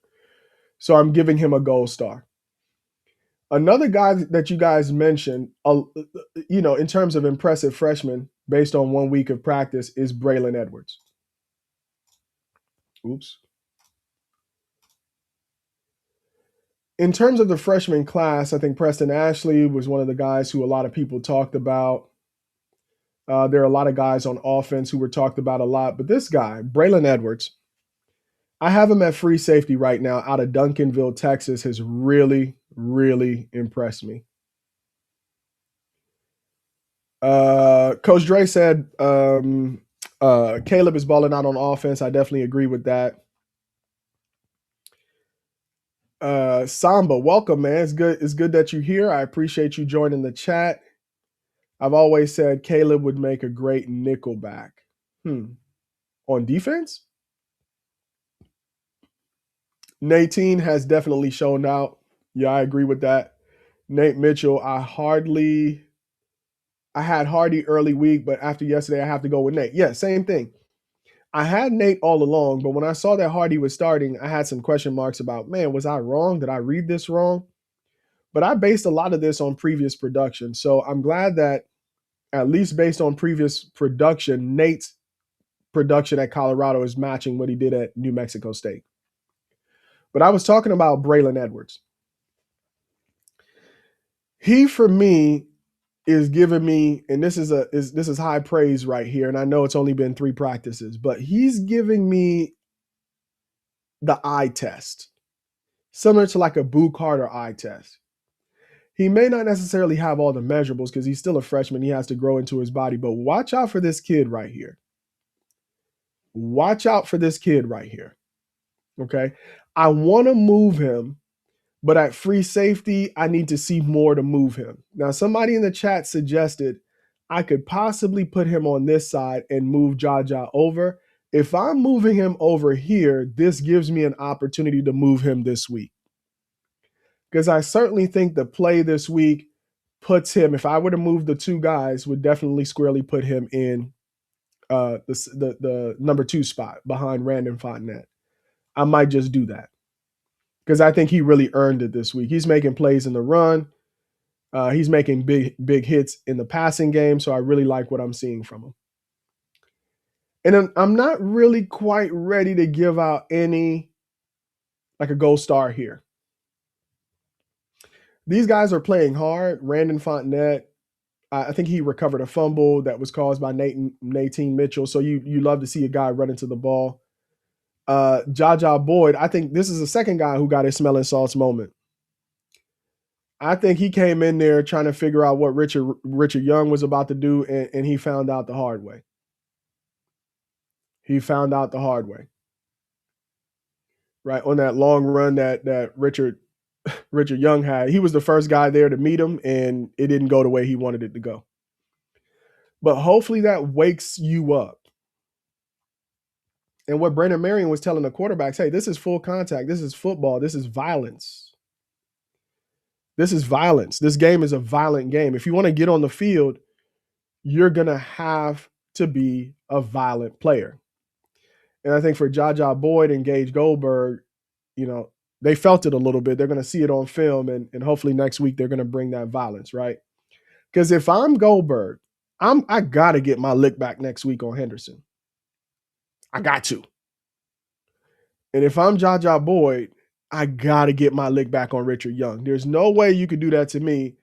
So I'm giving him a gold star. Another guy that you guys mentioned, in terms of impressive freshman, based on 1 week of practice, is Braylon Edwards. Oops. In terms of the freshman class, I think Preston Ashley was one of the guys who a lot of people talked about. There are a lot of guys on offense who were talked about a lot, but this guy, Braylon Edwards, I have him at free safety right now out of Duncanville, Texas, has really, really impressed me. Coach Dre said Caleb is balling out on offense. I definitely agree with that. Samba, welcome, man. It's good that you're here. I appreciate you joining the chat. I've always said Caleb would make a great nickelback. On defense? Nathan has definitely shown out. Yeah, I agree with that. Nate Mitchell, I had Hardy early week, but after yesterday, I have to go with Nate. Yeah, same thing. I had Nate all along, but when I saw that Hardy was starting, I had some question marks about, man, was I wrong? Did I read this wrong? But I based a lot of this on previous production. So I'm glad that at least based on previous production, Nate's production at Colorado is matching what he did at New Mexico State. But I was talking about Braylon Edwards. He for me is giving me, and this is high praise right here. And I know it's only been 3 practices, but he's giving me the eye test, similar to like a Boo Carter eye test. He may not necessarily have all the measurables because he's still a freshman. He has to grow into his body, but watch out for this kid right here. Watch out for this kid right here. Okay. I want to move him, but at free safety, I need to see more to move him. Now, somebody in the chat suggested I could possibly put him on this side and move Jaja over. If I'm moving him over here, this gives me an opportunity to move him this week. Because I certainly think the play this week puts him, if I were to move the 2 guys, would definitely squarely put him in the number 2 spot behind Randon Fontenette. I might just do that because I think he really earned it this week. He's making plays in the run. He's making big hits in the passing game, so I really like what I'm seeing from him. And I'm not really quite ready to give out any, like a gold star here. These guys are playing hard. Randon Fontenette, I think he recovered a fumble that was caused by Nathan Mitchell. So you love to see a guy run into the ball. Jaja Boyd, I think this is the second guy who got his smelling salts moment. I think he came in there trying to figure out what Richard Young was about to do, and he found out the hard way. He found out the hard way. Right, on that long run that Richard Young had. He was the first guy there to meet him, and it didn't go the way he wanted it to go. But hopefully that wakes you up. And what Brandon Marion was telling the quarterbacks, hey, this is full contact. This is football. This is violence. This is violence. This game is a violent game. If you want to get on the field, you're going to have to be a violent player. And I think for Jaja Boyd and Gage Goldberg, they felt it a little bit. They're going to see it on film, and hopefully next week they're going to bring that violence, right? Because if I'm Goldberg, I got to get my lick back next week on Henderson. I got to. And if I'm Jaja Boyd, I got to get my lick back on Richard Young. There's no way you could do that to me,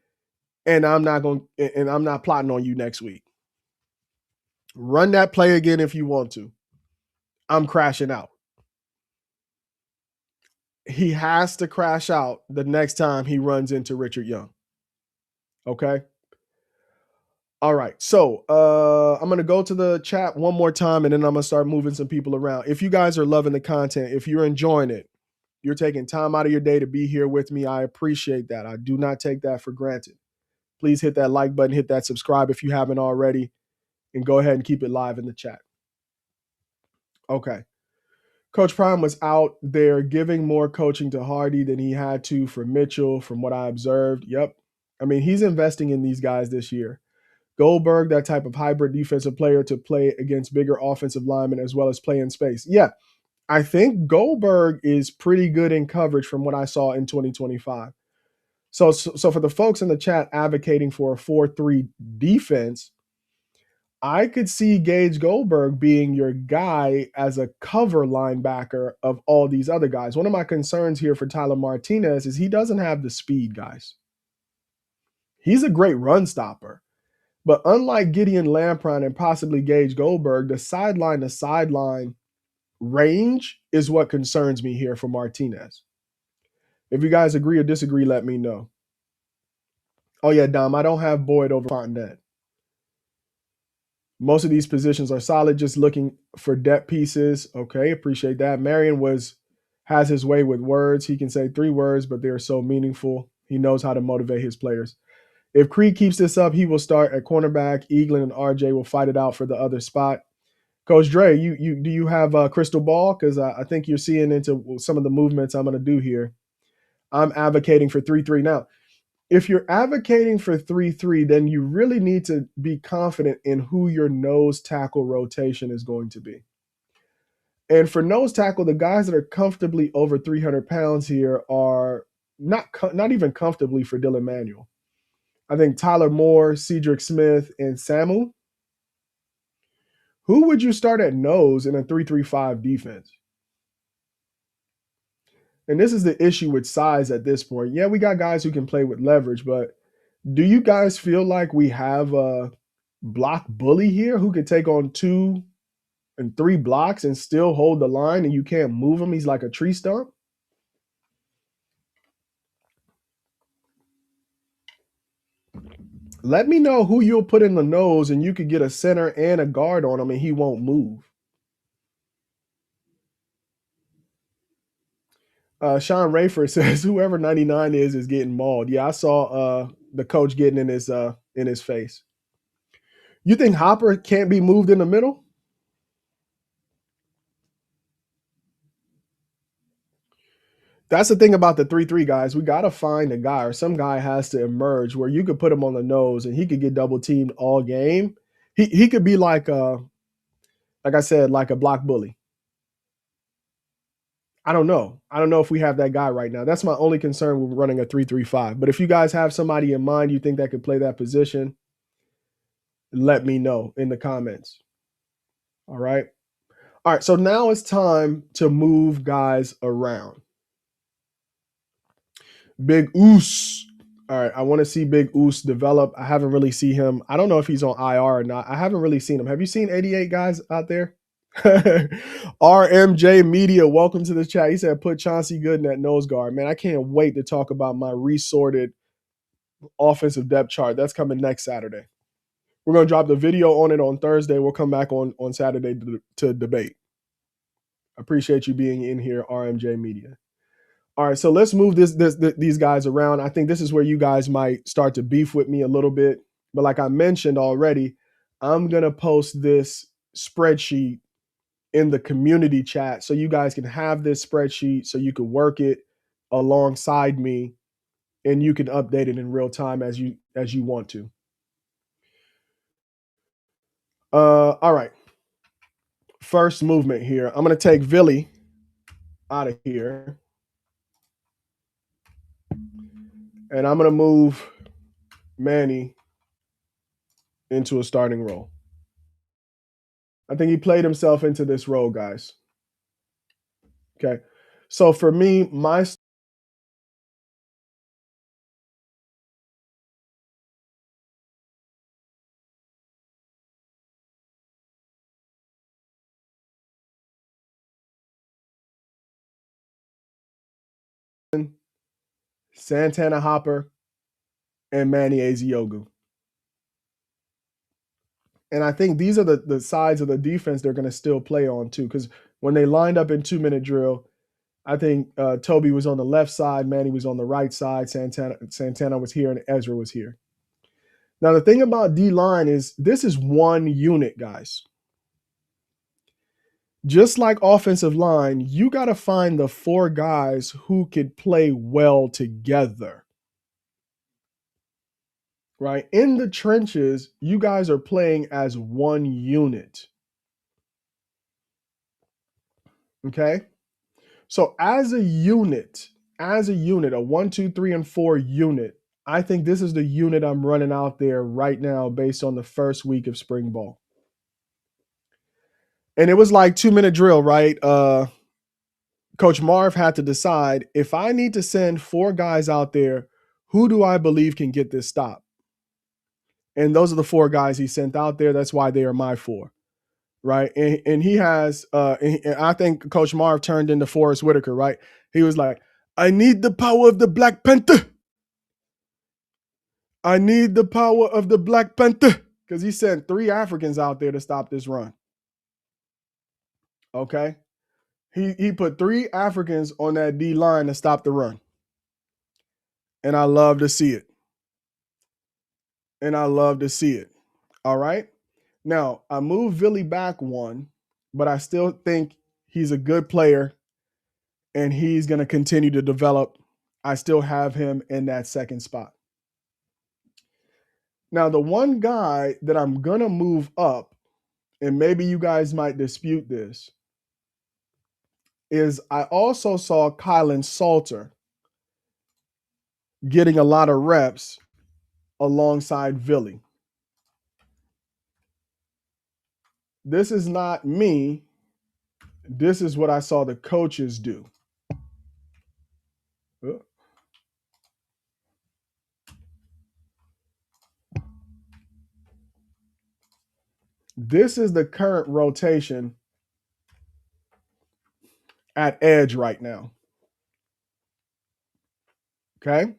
and I'm not plotting on you next week. Run that play again if you want to. I'm crashing out. He has to crash out the next time he runs into Richard Young. Okay? All right. So I'm going to go to the chat one more time, and then I'm going to start moving some people around. If you guys are loving the content, if you're enjoying it, you're taking time out of your day to be here with me, I appreciate that. I do not take that for granted. Please hit that like button, hit that subscribe if you haven't already, and go ahead and keep it live in the chat. Okay. Coach Prime was out there giving more coaching to Hardy than he had to for Mitchell, from what I observed. Yep. I mean, he's investing in these guys this year. Goldberg, that type of hybrid defensive player to play against bigger offensive linemen as well as play in space. Yeah, I think Goldberg is pretty good in coverage from what I saw in 2025. So for the folks in the chat advocating for a 4-3 defense, I could see Gage Goldberg being your guy as a cover linebacker of all these other guys. One of my concerns here for Tyler Martinez is he doesn't have the speed, guys. He's a great run stopper. But unlike Gideon Lampron and possibly Gage Goldberg, the sideline to sideline range is what concerns me here for Martinez. If you guys agree or disagree, let me know. Oh, yeah, Dom, I don't have Boyd over Fontenette. Most of these positions are solid, just looking for depth pieces. Okay, appreciate that. Marion has his way with words. He can say 3 words, but they're so meaningful. He knows how to motivate his players. If Creed keeps this up, he will start at cornerback. Eaglin and RJ will fight it out for the other spot. Coach Dre, do you have a crystal ball? Because I think you're seeing into some of the movements I'm going to do here. I'm advocating for 3-3 now. If you're advocating for 3-3, then you really need to be confident in who your nose tackle rotation is going to be. And for nose tackle, the guys that are comfortably over 300 pounds here are not even comfortably for Dylan Manuel. I think Tyler Moore, Cedric Smith, and Samu. Who would you start at nose in a 3-3-5 defense? And this is the issue with size at this point. Yeah, we got guys who can play with leverage, but Do you guys feel like we have a block bully here who could take on 2 and 3 blocks and still hold the line and you can't move him? He's like a tree stump. Let me know who you'll put in the nose and you could get a center and a guard on him and he won't move. Sean Rayford says whoever 99 is getting mauled. Yeah, I saw the coach getting in his face. You think Hopper can't be moved in the middle? That's the thing about the 3-3 guys. We got to find a guy or some guy has to emerge where you could put him on the nose and he could get double teamed all game. He could be like I said, like a block bully. I don't know. I don't know if we have that guy right now. That's my only concern with running a 3-3-5. But if you guys have somebody in mind you think that could play that position, let me know in the comments. All right. All right. So now it's time to move guys around. Big Oos. All right. I want to see Big Oos develop. I haven't really seen him. I don't know if he's on IR or not. I haven't really seen him. Have you seen 88 guys out there? RMJ Media, welcome to the chat. He said, put Chauncey Gooden at nose guard. Man, I can't wait to talk about my resorted offensive depth chart. That's coming next Saturday. We're going to drop the video on it on Thursday. We'll come back on Saturday to debate. Appreciate you being in here, RMJ Media. All right, so let's move these guys around. I think this is where you guys might start to beef with me a little bit. But like I mentioned already, I'm going to post this spreadsheet in the community chat so you guys can have this spreadsheet so you can work it alongside me and you can update it in real time as you want to. All right. First movement here. I'm going to take Villy out of here. And I'm going to move Manny into a starting role. I think he played himself into this role, guys. Okay. So for me, my Santana Hopper and Manny Eziogu. And I think these are the sides of the defense they're going to still play on too. Because when they lined up in 2-minute drill, I think Toby was on the left side, Manny was on the right side, Santana was here, and Ezra was here. Now, the thing about D-line is this is one unit, guys. Just like offensive line, you got to find the 4 guys who could play well together. Right? In the trenches, you guys are playing as one unit. Okay? So as a unit, a 1, 2, 3, and 4 unit, I think this is the unit I'm running out there right now based on the first week of spring ball. And it was like 2-minute drill, right? Coach Marv had to decide, if I need to send 4 guys out there, who do I believe can get this stop? And those are the 4 guys he sent out there. That's why they are my 4. Right. And he has, and I think Coach Marv turned into Forrest Whitaker, right? He was like, I need the power of the Black Panther. I need the power of the Black Panther. Because he sent 3 Africans out there to stop this run. Okay. He put 3 Africans on that D line to stop the run. And I love to see it. All right. Now, I moved Villy back 1, but I still think he's a good player and he's going to continue to develop. I still have him in that second spot. Now, the one guy that I'm going to move up, and maybe you guys might dispute this, is I also saw Kylan Salter getting a lot of reps alongside Villy. This is not me. This is what I saw the coaches do. This is the current rotation at edge right now. Okay.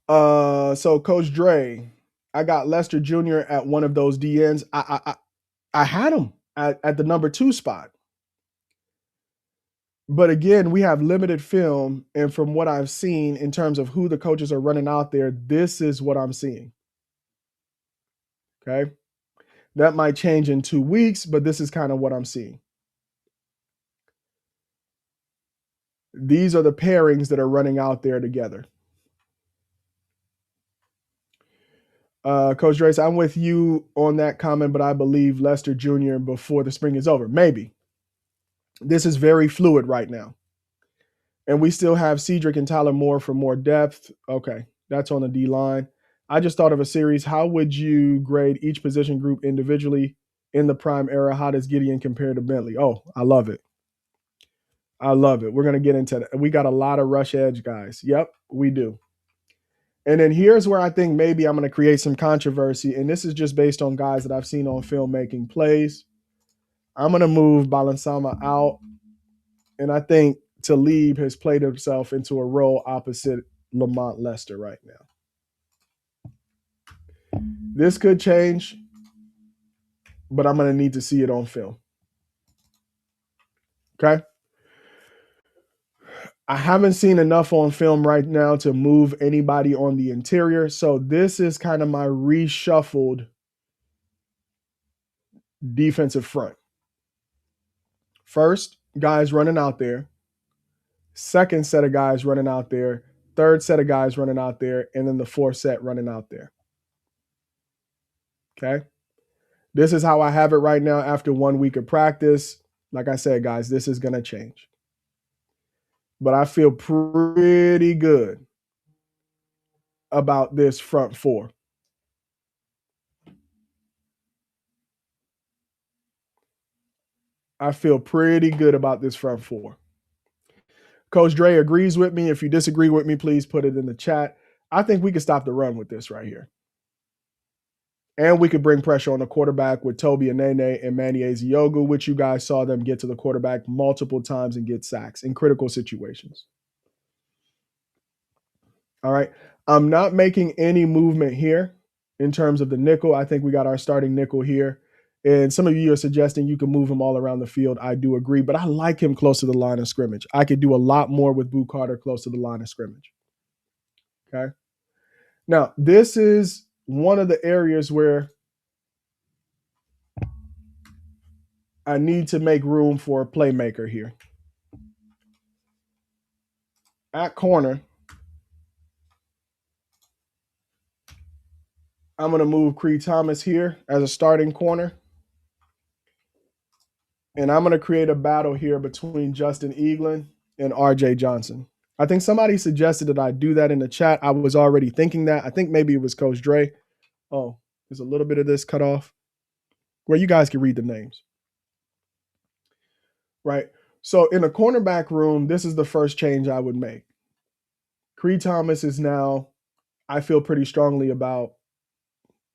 So Coach Dre, I got Lester Jr. at one of those DNs. I had him at the number 2 spot. But again, we have limited film, and from what I've seen in terms of who the coaches are running out there, this is what I'm seeing. Okay. That might change in 2 weeks, but this is kind of what I'm seeing. These are the pairings that are running out there together. Coach Drace, I'm with you on that comment, but I believe Lester Jr. before the spring is over. Maybe. This is very fluid right now. And we still have Cedric and Tyler Moore for more depth. Okay, that's on the D line. I just thought of a series. How would you grade each position group individually in the prime era? How does Gideon compare to Bentley? Oh, I love it. I love it. We're going to get into that. We got a lot of rush edge guys. Yep, we do. And then here's where I think maybe I'm going to create some controversy. And this is just based on guys that I've seen on film making plays. I'm going to move Balansama out. And I think Talib has played himself into a role opposite Lamont Lester right now. This could change, but I'm going to need to see it on film. Okay. I haven't seen enough on film right now to move anybody on the interior. So this is kind of my reshuffled defensive front. First, guys running out there. Second set of guys running out there. Third set of guys running out there. And then the fourth set running out there. Okay. This is how I have it right now after 1 week of practice. Like I said, guys, this is going to change. But I feel pretty good about this front four. I feel pretty good about this front four. Coach Dre agrees with me. If you disagree with me, please put it in the chat. I think we can stop the run with this right here. And we could bring pressure on the quarterback with Toby Anene and Manny Eziogu, which you guys saw them get to the quarterback multiple times and get sacks in critical situations. All right. I'm not making any movement here in terms of the nickel. I think we got our starting nickel here. And some of you are suggesting you can move him all around the field. I do agree, but I like him close to the line of scrimmage. I could do a lot more with Boo Carter close to the line of scrimmage. Okay. Now, this is one of the areas where I need to make room for a playmaker here. At corner, I'm going to move Creed Thomas here as a starting corner. And I'm going to create a battle here between Justin Eaglin and RJ Johnson. I think somebody suggested that I do that in the chat. I was already thinking that. I think maybe it was Coach Dre. Oh, there's a little bit of this cut off where you guys can read the names. Right. So in the cornerback room, this is the first change I would make. Creed Thomas is now, I feel pretty strongly about,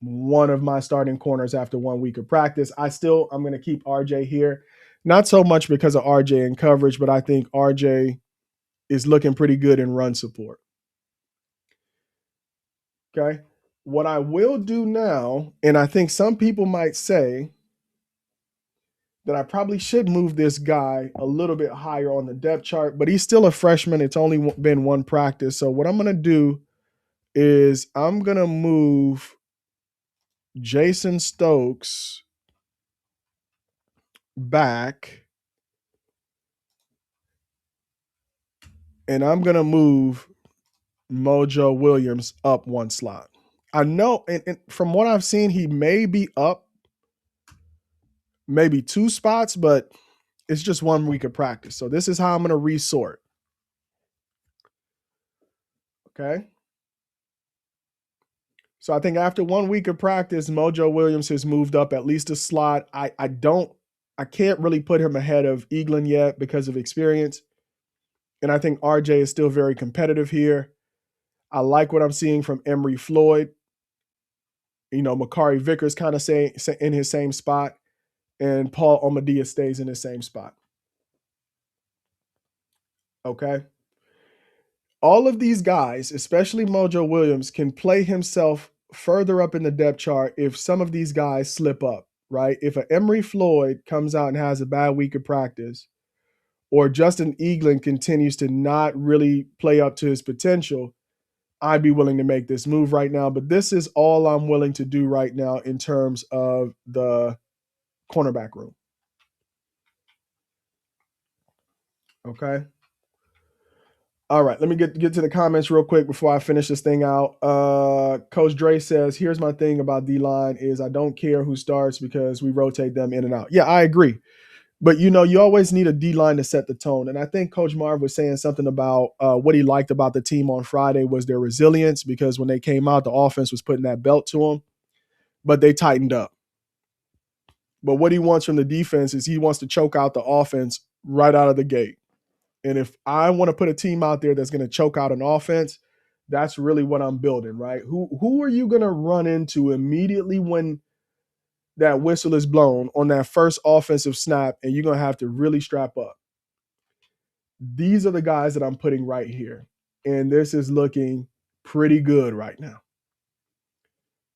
one of my starting corners after 1 week of practice. I'm going to keep RJ here. Not so much because of RJ in coverage, but I think RJ is looking pretty good in run support. Okay. What I will do now, and I think some people might say that I probably should move this guy a little bit higher on the depth chart, but he's still a freshman. It's only been one practice. So what I'm going to do is I'm going to move Jason Stokes back, and I'm going to move Mojo Williams up one slot. I know, and from what I've seen, he may be up maybe 2 spots, but it's just 1 week of practice. So this is how I'm going to resort. Okay. So I think after 1 week of practice, Mojo Williams has moved up at least a slot. I can't really put him ahead of Eaglin yet because of experience. And I think RJ is still very competitive here. I like what I'm seeing from Emory Floyd. Makari Vickers kind of say in his same spot, and Paul Omadia stays in his same spot. Okay. All of these guys, especially Mojo Williams, can play himself further up in the depth chart if some of these guys slip up, right? If an Emery Floyd comes out and has a bad week of practice, or Justin Eaglin continues to not really play up to his potential, I'd be willing to make this move right now. But this is all I'm willing to do right now in terms of the cornerback room. Okay. All right, let me get to the comments real quick before I finish this thing out. Coach Dre says, here's my thing about D-line is I don't care who starts because we rotate them in and out. Yeah, I agree. But, you always need a D-line to set the tone. And I think Coach Marv was saying something about what he liked about the team on Friday was their resilience, because when they came out, the offense was putting that belt to them, but they tightened up. But what he wants from the defense is he wants to choke out the offense right out of the gate. And if I want to put a team out there that's going to choke out an offense, that's really what I'm building, right? Who are you going to run into immediately when that whistle is blown on that first offensive snap, and you're going to have to really strap up? These are the guys that I'm putting right here. And this is looking pretty good right now.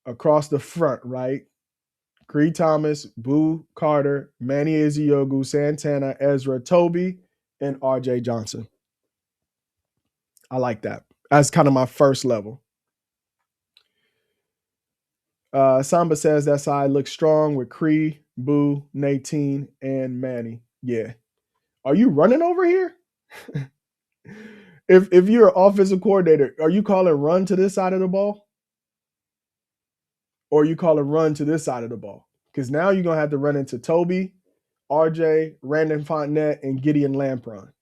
Across the front, right? Creed Thomas, Boo Carter, Manny Eziogu, Santana, Ezra, Toby, and RJ Johnson. I like that. That's kind of my first level. Samba says that side looks strong with Cree, Boo, Natine, and Manny. Yeah. Are you running over here? If you're an offensive coordinator, are you calling run to this side of the ball? Or are you calling run to this side of the ball? Because now you're going to have to run into Toby, RJ, Randon Fontenette, and Gideon Lampron.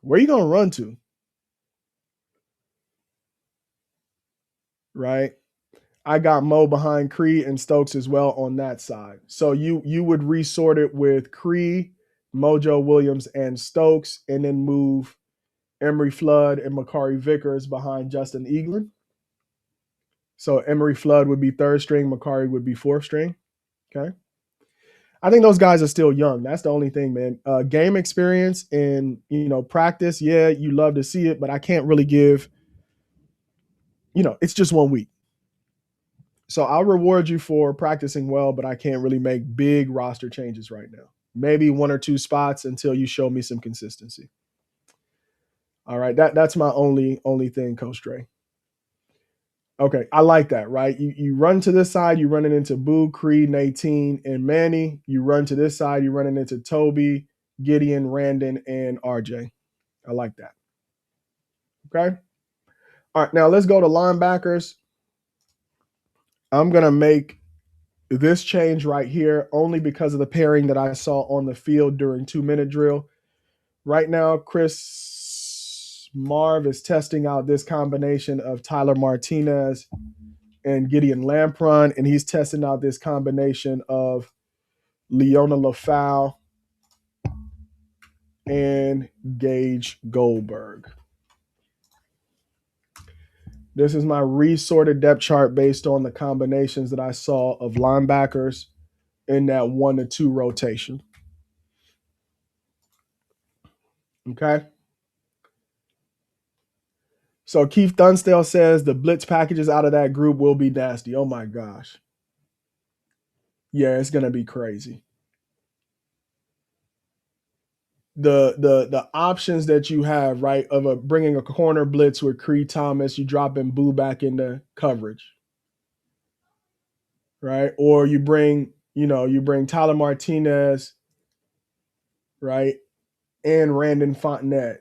Where are you going to run to? Right? I got Mo behind Cree and Stokes as well on that side. So you would resort it with Cree, Mojo Williams, and Stokes, and then move Emery Flood and Makari Vickers behind Justin Eaglin. So Emery Flood would be third string, Makari would be fourth string. Okay. I think those guys are still young. That's the only thing, man. Game experience and, practice, yeah, you love to see it, but I can't really give, it's just 1 week. So I'll reward you for practicing well, but I can't really make big roster changes right now. Maybe 1 or 2 spots until you show me some consistency. All right, that's my only thing, Coach Dre. Okay, I like that, right? You run to this side, you're running into Boo, Creed, Natine, and Manny. You run to this side, you're running into Toby, Gideon, Randon, and RJ. I like that. Okay. All right, now let's go to linebackers. I'm going to make this change right here only because of the pairing that I saw on the field during 2-minute drill. Right now, Chris Marv is testing out this combination of Tyler Martinez and Gideon Lampron, and he's testing out this combination of Leona LaFau and Gage Goldberg. This is my resorted depth chart based on the combinations that I saw of linebackers in that 1 to 2 rotation. Okay. So Keith Dunstall says the blitz packages out of that group will be nasty. Oh my gosh. Yeah, it's going to be crazy. The options that you have, right, of bringing a corner blitz with Creed Thomas, you dropping Boo back into coverage, right? Or you bring Tyler Martinez, right, and Randon Fontenette.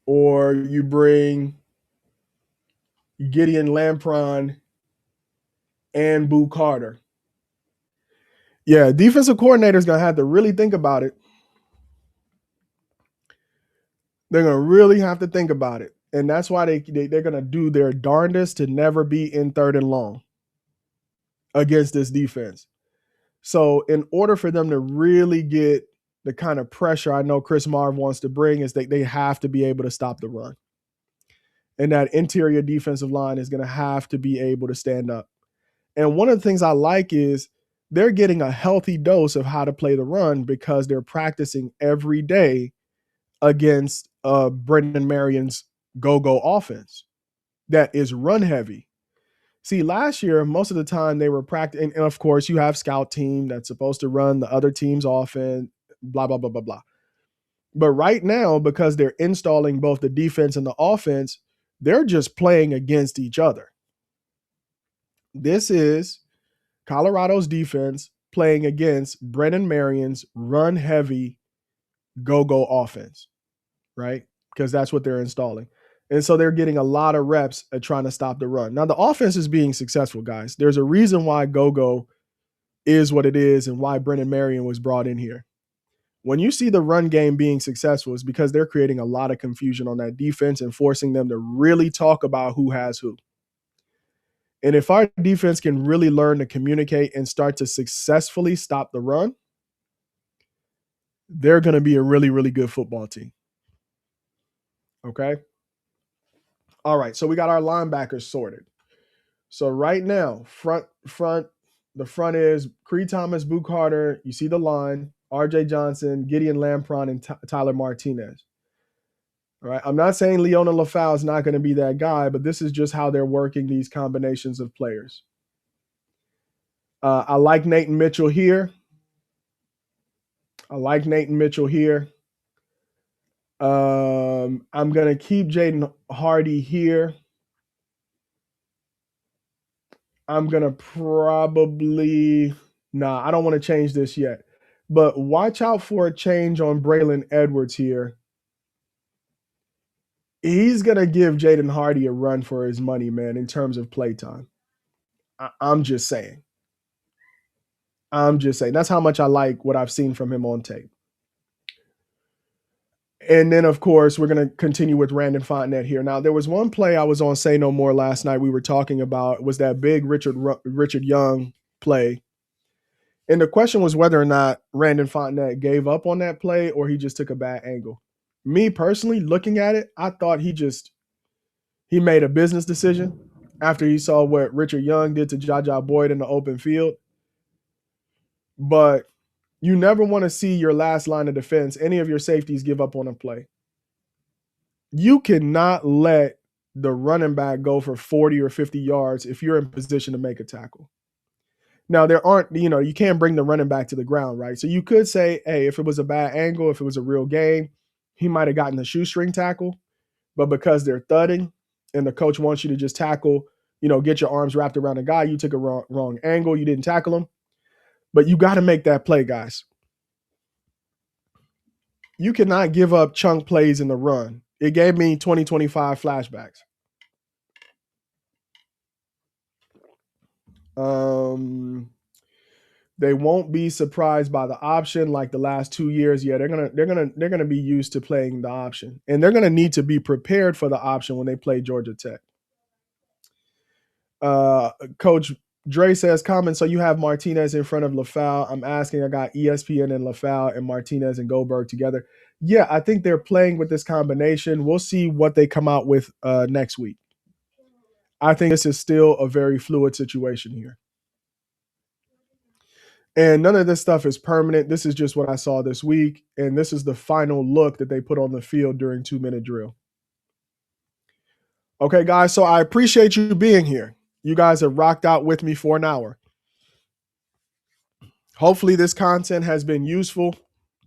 Or you bring Gideon Lampron and Boo Carter. Yeah, defensive coordinator's going to have to really think about it. They're going to really have to think about it. And that's why they're going to do their darndest to never be in 3rd and long against this defense. So in order for them to really get the kind of pressure I know Chris Marv wants to bring is they have to be able to stop the run. And that interior defensive line is going to have to be able to stand up. And one of the things I like is they're getting a healthy dose of how to play the run because they're practicing every day against Brendan Marion's go-go offense that is run heavy. See, last year, most of the time they were practicing, and of course, you have scout team that's supposed to run the other team's offense, blah, blah, blah, blah, blah. But right now, because they're installing both the defense and the offense, they're just playing against each other. This is Colorado's defense playing against Brennan Marion's run heavy go-go offense, right? Because that's what they're installing. And so they're getting a lot of reps at trying to stop the run. Now, the offense is being successful, guys. There's a reason why go-go is what it is and why Brennan Marion was brought in here. When you see the run game being successful, it's because they're creating a lot of confusion on that defense and forcing them to really talk about who has who. And if our defense can really learn to communicate and start to successfully stop the run, they're going to be a really, really good football team. Okay? All right, so we got our linebackers sorted. So right now, the front is Creed Thomas, Boo Carter. You see the line, R.J. Johnson, Gideon Lampron, and Tyler Martinez. All right, I'm not saying Leona Lafau is not going to be that guy, but this is just how they're working these combinations of players. I like Nathan Mitchell here. I'm going to keep Jaden Hardy here. I'm going to probably I don't want to change this yet. But watch out for a change on Braylon Edwards here. He's going to give Jaden Hardy a run for his money, man, in terms of play time. I'm just saying. That's how much I like what I've seen from him on tape. And then, of course, we're going to continue with Randon Fontenette here. Now, there was one play I was on Say No More last night we were talking about was that big Richard Young play. And the question was whether or not Randon Fontenette gave up on that play or he just took a bad angle. Me personally, looking at it, I thought he made a business decision after he saw what Richard Young did to Jaja Boyd in the open field. But you never want to see your last line of defense, any of your safeties, give up on a play. You cannot let the running back go for 40 or 50 yards if you're in position to make a tackle. Now, you can't bring the running back to the ground, right? So you could say, hey, if it was a bad angle, if it was a real game, he might have gotten a shoestring tackle. But because they're thudding and the coach wants you to just tackle, get your arms wrapped around a guy, you took a wrong angle, you didn't tackle him. But you got to make that play, guys. You cannot give up chunk plays in the run. It gave me 2025 flashbacks. They won't be surprised by the option like the last 2 years. Yeah, they're gonna be used to playing the option, and they're gonna need to be prepared for the option when they play Georgia Tech. Coach Dre says, comment, so you have Martinez in front of Lafau. I'm asking, I got ESPN and Lafau and Martinez and Goldberg together. Yeah, I think they're playing with this combination. We'll see what they come out with next week. I think this is still a very fluid situation here. And none of this stuff is permanent. This is just what I saw this week. And this is the final look that they put on the field during 2-minute drill. Okay, guys, so I appreciate you being here. You guys have rocked out with me for an hour. Hopefully this content has been useful.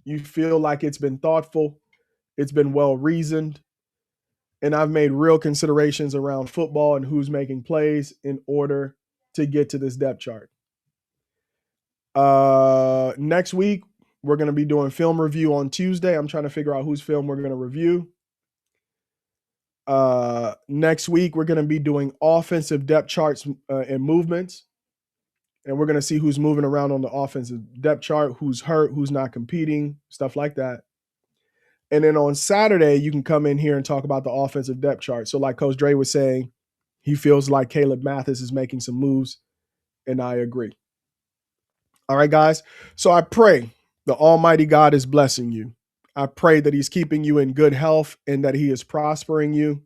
You feel like it's been thoughtful. It's been well reasoned. And I've made real considerations around football and who's making plays in order to get to this depth chart. Next week, we're going to be doing film review on Tuesday. I'm trying to figure out whose film we're going to review. Next week, we're going to be doing offensive depth charts and movements. And we're going to see who's moving around on the offensive depth chart, who's hurt, who's not competing, stuff like that. And then on Saturday, you can come in here and talk about the offensive depth chart. So like Coach Dre was saying, he feels like Caleb Mathis is making some moves, and I agree. All right, guys. So I pray the Almighty God is blessing you. I pray that he's keeping you in good health and that he is prospering you.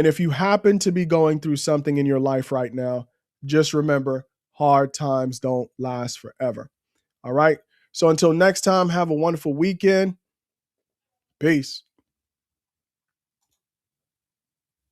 And if you happen to be going through something in your life right now, just remember, hard times don't last forever. All right. So until next time, have a wonderful weekend. Peace.